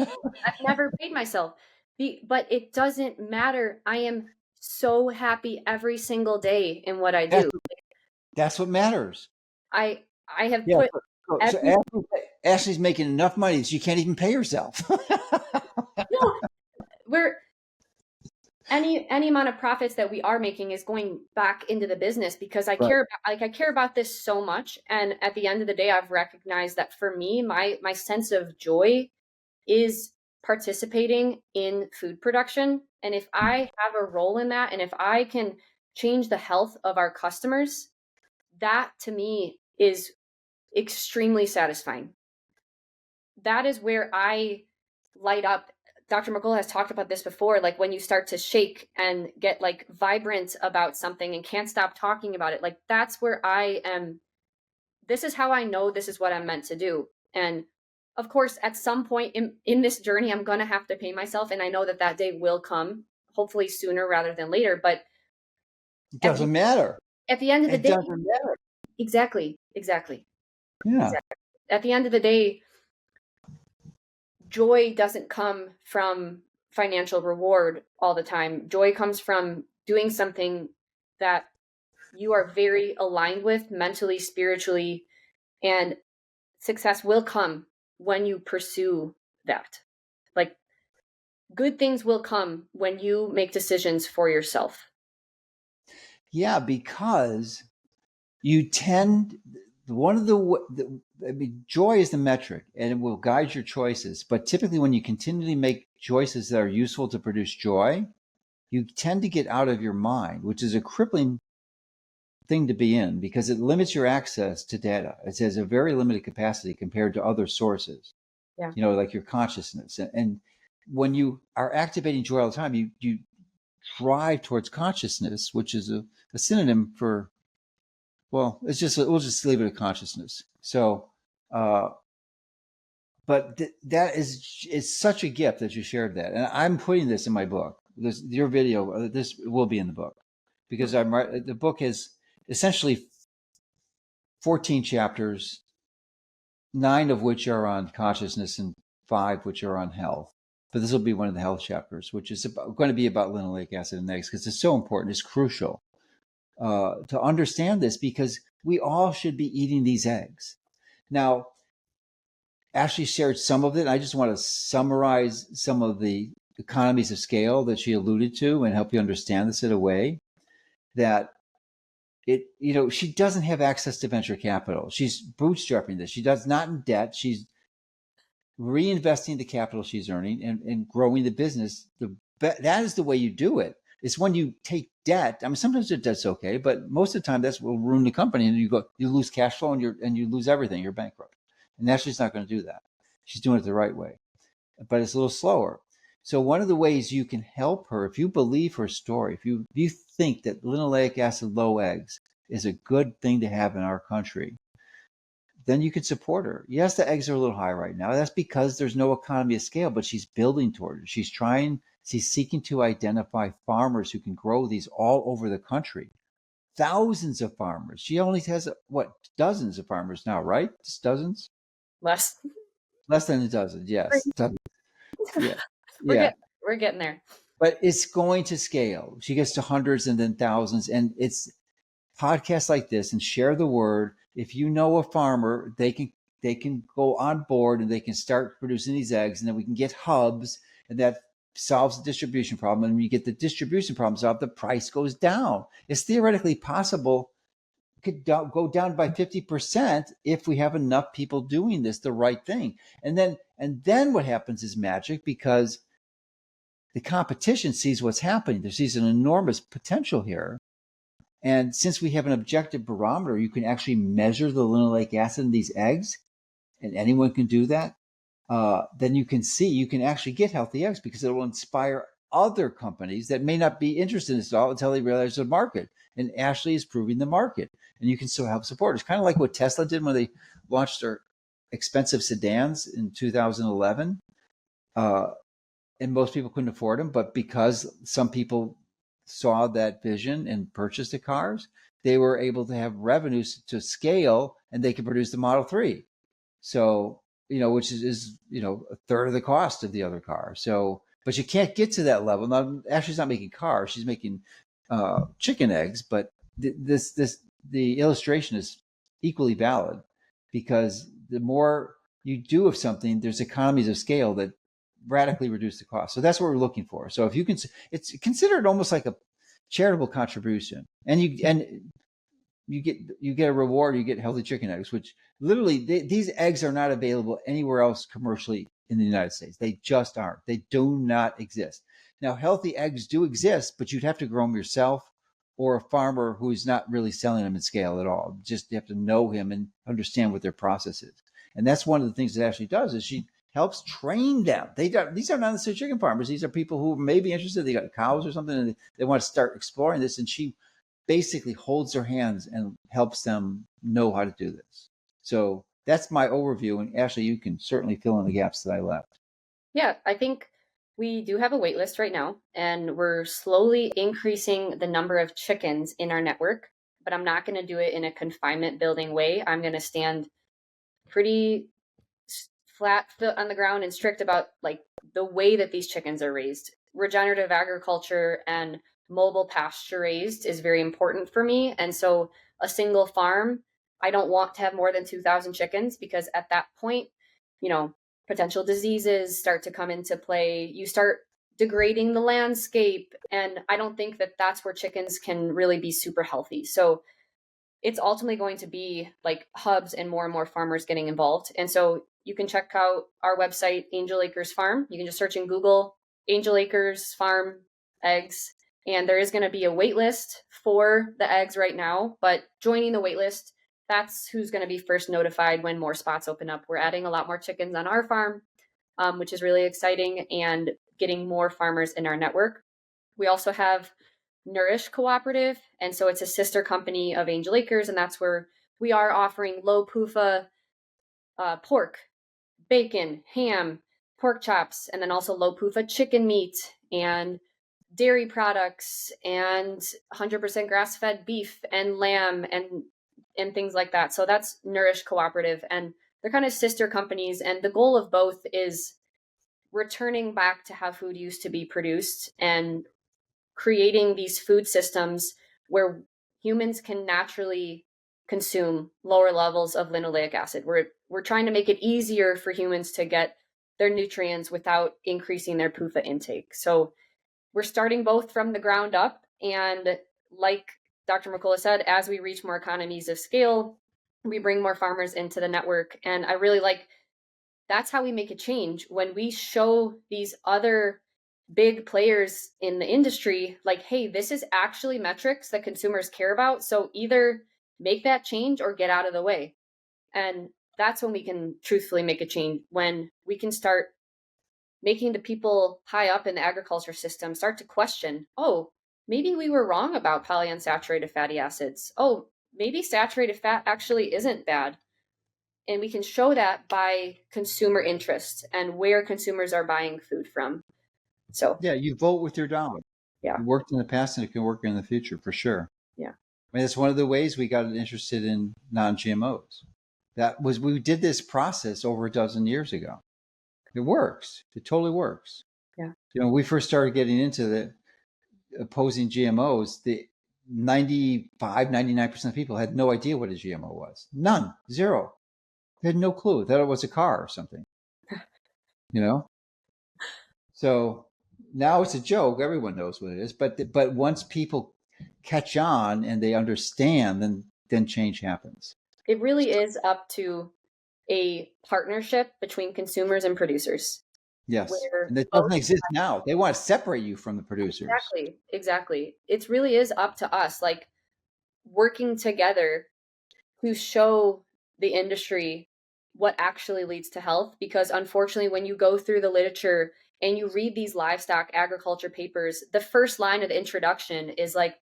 never paid myself, but it doesn't matter. I am so happy every single day in what I do. That's what matters. I have put. So Ashley's making enough money that she can't even pay herself. No, any amount of profits that we are making is going back into the business, because I care about this so much. And at the end of the day, I've recognized that for me, my sense of joy is participating in food production. And if I have a role in that, and if I can change the health of our customers, that to me is extremely satisfying. That is where I light up. Dr. Mercola has talked about this before, like when you start to shake and get like vibrant about something and can't stop talking about it, like that's where I am. This is how I know this is what I'm meant to do. And of course, at some point in this journey, I'm going to have to pay myself. And I know that day will come, hopefully sooner rather than later. But it doesn't matter. At the end of the day, it doesn't matter. Exactly. Yeah. Exactly. At the end of the day, joy doesn't come from financial reward all the time. Joy comes from doing something that you are very aligned with mentally, spiritually, and success will come when you pursue that. Like, good things will come when you make decisions for yourself. Yeah, because you tend, joy is the metric and it will guide your choices. But typically when you continually make choices that are useful to produce joy, you tend to get out of your mind, which is a crippling thing to be in because it limits your access to data. It has a very limited capacity compared to other sources. Yeah. Like your consciousness. And when you are activating joy all the time, you drive towards consciousness, which is a synonym for, well, we'll just leave it at consciousness. So, but that is such a gift that you shared that. And I'm putting this in my book. Your video, this will be in the book because the book is essentially 14 chapters, 9 of which are on consciousness and 5 which are on health. But this will be one of the health chapters, which is going to be about linoleic acid in eggs because it's so important. It's crucial to understand this because we all should be eating these eggs. Now, Ashley shared some of it. I just want to summarize some of the economies of scale that she alluded to and help you understand this in a way that she doesn't have access to venture capital. She's bootstrapping this. She does not in debt. She's reinvesting the capital she's earning and growing the business. That is the way you do it. It's when you take debt. I mean, sometimes the debt's okay, but most of the time that's will ruin the company, and you lose cash flow and you lose everything. You're bankrupt. And Ashley's not going to do that. She's doing it the right way, but it's a little slower. So one of the ways you can help her, if you believe her story, if you think that linoleic acid low eggs is a good thing to have in our country, then you can support her. Yes, the eggs are a little high right now. That's because there's no economy of scale, but she's building toward it. She's seeking to identify farmers who can grow these all over the country. Thousands of farmers. She only has, dozens of farmers now, right? Just dozens? Less than a dozen, yes. Yeah. We're getting there. But it's going to scale. She gets to hundreds and then thousands. And it's podcasts like this and share the word. If you know a farmer, they can go on board and they can start producing these eggs, and then we can get hubs, and that solves the distribution problem. And when you get the distribution problem solved, the price goes down. It's theoretically possible. Could go down by 50% if we have enough people doing this the right thing. And then what happens is magic, because the competition sees what's happening. There sees an enormous potential here. And since we have an objective barometer, you can actually measure the linoleic acid in these eggs, and anyone can do that. Then you can actually get healthy eggs, because it will inspire other companies that may not be interested in this at all until they realize the market. And Ashley is proving the market, and you can still help support. It's kind of like what Tesla did when they launched their expensive sedans in 2011. And most people couldn't afford them, but because some people saw that vision and purchased the cars, they were able to have revenues to scale, and they could produce the Model 3. So, which is a third of the cost of the other car. So, but you can't get to that level. Now, Ashley's not making cars; she's making chicken eggs. But the illustration is equally valid, because the more you do of something, there's economies of scale that radically reduce the cost. So that's what we're looking for. So if you can, it's considered almost like a charitable contribution, and you get a reward. You get healthy chicken eggs, which literally these eggs are not available anywhere else commercially in the United States. They just aren't. They do not exist. Now, healthy eggs do exist, but you'd have to grow them yourself, or a farmer who's not really selling them in scale at all. Just you have to know him and understand what their process is. And that's one of the things that Ashley does, is she helps train them. These are not necessarily chicken farmers. These are people who may be interested. They got cows or something, and they want to start exploring this. And she basically holds their hands and helps them know how to do this. So that's my overview. And Ashley, you can certainly fill in the gaps that I left. Yeah, I think we do have a wait list right now, and we're slowly increasing the number of chickens in our network, but I'm not going to do it in a confinement building way. I'm going to stand pretty flat foot on the ground and strict about like the way that these chickens are raised. Regenerative agriculture and mobile pasture raised is very important for me. And so a single farm, I don't want to have more than 2,000 chickens, because at that point, potential diseases start to come into play. You start degrading the landscape. And I don't think that that's where chickens can really be super healthy. So it's ultimately going to be like hubs and more farmers getting involved. And so you can check out our website, Angel Acres Farm. You can just search in Google Angel Acres Farm eggs, And there is going to be a wait list for the eggs right now, but joining the wait list, that's who's going to be first notified when more spots open up. We're adding a lot more chickens on our farm, which is really exciting, and getting more farmers in our network. We also have Nourish Cooperative, and so it's a sister company of Angel Acres, and that's where we are offering low-PUFA pork, bacon, ham, pork chops, and then also low-PUFA chicken meat and dairy products and 100% grass-fed beef and lamb and things like that. So that's Nourish Cooperative, and they're kind of sister companies, and the goal of both is returning back to how food used to be produced and creating these food systems where humans can naturally consume lower levels of linoleic acid. We're trying to make it easier for humans to get their nutrients without increasing their PUFA intake. So we're starting both from the ground up, and like Dr. Mercola said, as we reach more economies of scale, we bring more farmers into the network. And I really like, that's how we make a change. When we show these other big players in the industry, like, hey, this is actually metrics that consumers care about. So either make that change or get out of the way. And that's when we can truthfully make a change, when we can start making the people high up in the agriculture system start to question, oh, maybe we were wrong about polyunsaturated fatty acids. Oh, maybe saturated fat actually isn't bad. And we can show that by consumer interest and where consumers are buying food from. So yeah, you vote with your dollar. Yeah. It worked in the past and it can work in the future for sure. Yeah. I mean, that's one of the ways we got interested in non-GMOs. We did this process over a dozen years ago. It works. It totally works. Yeah. You know, we first started getting into the opposing GMOs, the 99% of people had no idea what a GMO was. None. Zero. They had no clue. They thought it was a car or something. You know? So now it's a joke. Everyone knows what it is. But once people catch on and they understand, then change happens. It really is up to a partnership between consumers and producers. Yes. And it doesn't exist now. They want to separate you from the producers. Exactly. It really is up to us, like, working together to show the industry what actually leads to health. Because unfortunately, when you go through the literature and you read these livestock agriculture papers, the first line of the introduction is like,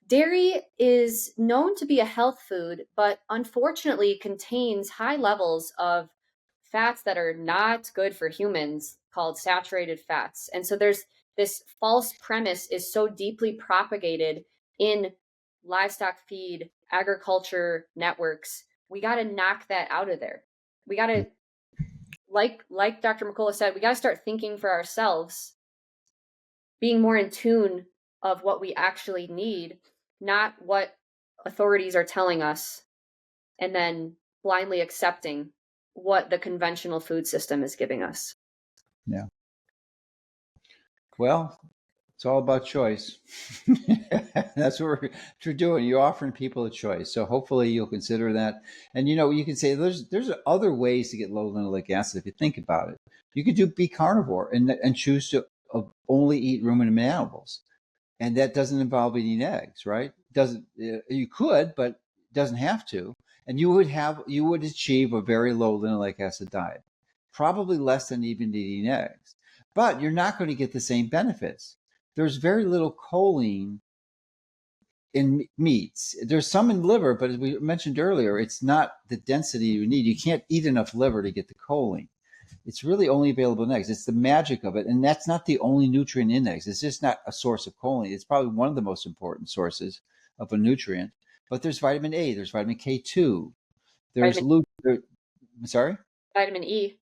dairy is known to be a health food, but unfortunately contains high levels of fats that are not good for humans, called saturated fats. And so there's this false premise is so deeply propagated in livestock feed agriculture networks. We got to knock that out of there. We got to, like Dr. Mercola said, we got to start thinking for ourselves, being more in tune of what we actually need, not what authorities are telling us, and then blindly accepting what the conventional food system is giving us. Yeah. Well, it's all about choice. That's what we're doing. You're offering people a choice. So hopefully you'll consider that. And, you know, you can say there's other ways to get low linoleic acid if you think about it. You could be carnivore and choose to only eat ruminant animals. And that doesn't involve eating eggs, right? You could, but it doesn't have to. And you would achieve a very low linoleic acid diet, probably less than even eating eggs. But you're not going to get the same benefits. There's very little choline in meats. There's some in liver, but as we mentioned earlier, it's not the density you need. You can't eat enough liver to get the choline. It's really only available in eggs. It's the magic of it. And that's not the only nutrient in eggs. It's just not a source of choline. It's probably one of the most important sources of a nutrient. But there's vitamin A, there's vitamin K2, there's sorry? Vitamin E.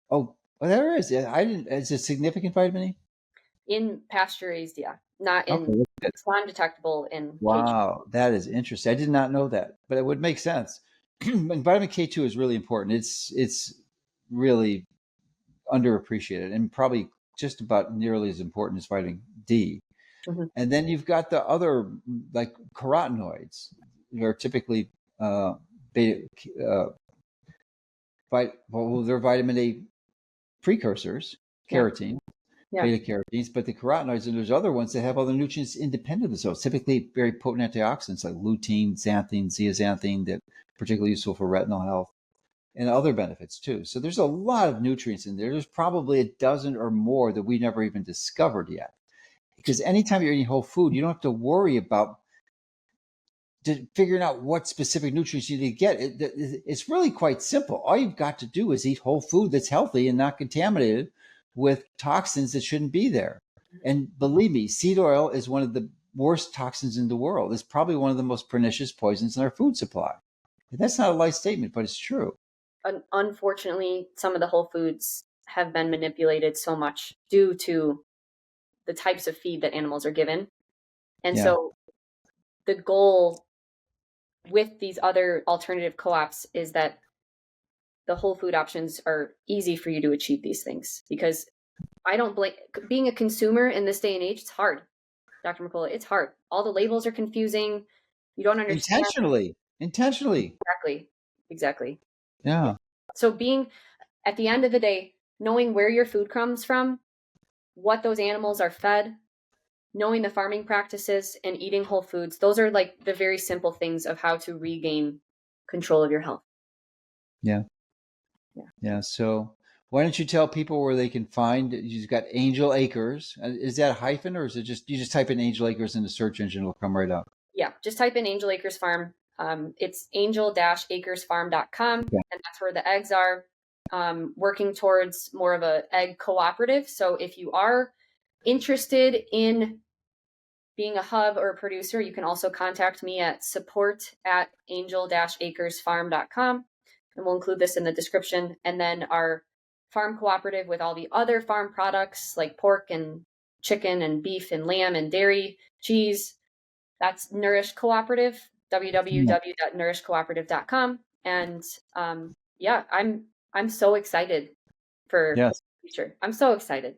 Oh, there is. Is it significant vitamin E? In pasture raised, yeah. Not in, it's non-detectable in Wow, K2. That is interesting. I did not know that, but it would make sense. And vitamin K2 is really important. It's really underappreciated and probably just about nearly as important as vitamin D. Mm-hmm. And then you've got the other, like carotenoids. They're typically they're vitamin A precursors, carotene. beta-carotenes, but the carotenoids, and there's other ones that have other nutrients independent of those, typically very potent antioxidants like lutein, xanthine, zeaxanthine, that are particularly useful for retinal health, and other benefits too. So there's a lot of nutrients in there. There's probably a dozen or more that we never even discovered yet. Because anytime you're eating whole food, you don't have to worry about figuring out what specific nutrients you need to get. It's really quite simple. All you've got to do is eat whole food that's healthy and not contaminated with toxins that shouldn't be there. And believe me, seed oil is one of the worst toxins in the world. It's probably one of the most pernicious poisons in our food supply. And that's not a light statement, but it's true. Unfortunately, some of the whole foods have been manipulated so much due to the types of feed that animals are given. And so the goal with these other alternative co-ops is that the whole food options are easy for you to achieve these things, because I don't blame being a consumer in this day and age. It's hard, Dr. Mercola. It's hard. All the labels are confusing. You don't understand. Intentionally. Exactly. Yeah. So being, at the end of the day, knowing where your food comes from, what those animals are fed, knowing the farming practices, and eating whole foods, those are like the very simple things of how to regain control of your health. Yeah. So why don't you tell people where they can find, you've got Angel Acres. Is that a hyphen, or is it just, you just type in Angel Acres in the search engine, it'll come right up? Yeah, just type in Angel Acres Farm. It's angel-acresfarm.com, and that's where the eggs are. Working towards more of a egg cooperative. So if you are interested in being a hub or a producer, you can also contact me at support@angel-acresfarm.com, and we'll include this in the description. And then our farm cooperative with all the other farm products like pork and chicken and beef and lamb and dairy, cheese, that's Nourish Cooperative, www.nourishcooperative.com. And I'm so excited for the future. I'm so excited.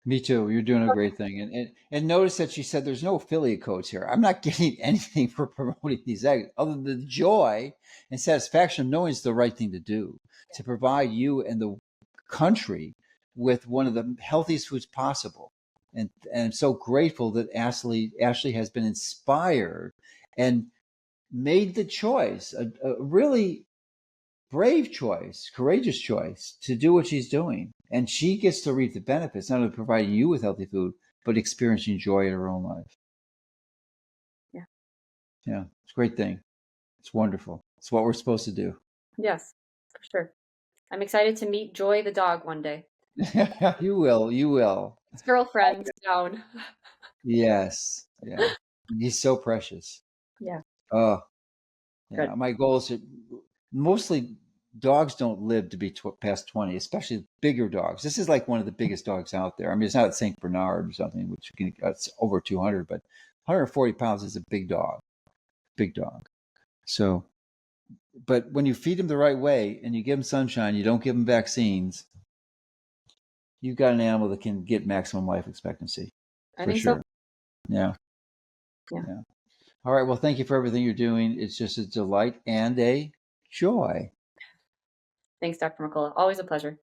Me too. You're doing a great thing. And notice that she said there's no affiliate codes here. I'm not getting anything for promoting these eggs other than the joy and satisfaction of knowing it's the right thing to do, to provide you and the country with one of the healthiest foods possible. And I'm so grateful that Ashley has been inspired and made the choice, a really brave choice, courageous choice to do what she's doing. And she gets to reap the benefits, not only providing you with healthy food, but experiencing joy in her own life. Yeah. It's a great thing. It's wonderful. It's what we're supposed to do. Yes, for sure. I'm excited to meet Joy the dog one day. You will. His girlfriend down. Yes. Yeah. He's so precious. Yeah. Oh, yeah. Good. My goal is to, mostly dogs don't live to be past 20, especially bigger dogs. This is like one of the biggest dogs out there. I mean, it's not St. Bernard or something, which it's over 200, but 140 pounds is a big dog. So, but when you feed him the right way and you give him sunshine, you don't give him vaccines, you've got an animal that can get maximum life expectancy. I think so. Yeah. All right. Well, thank you for everything you're doing. It's just a delight and a joy. Thanks, Dr. Mercola. Always a pleasure.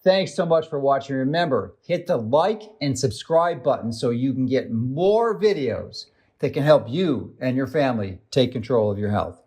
Thanks so much for watching. Remember, hit the like and subscribe button so you can get more videos that can help you and your family take control of your health.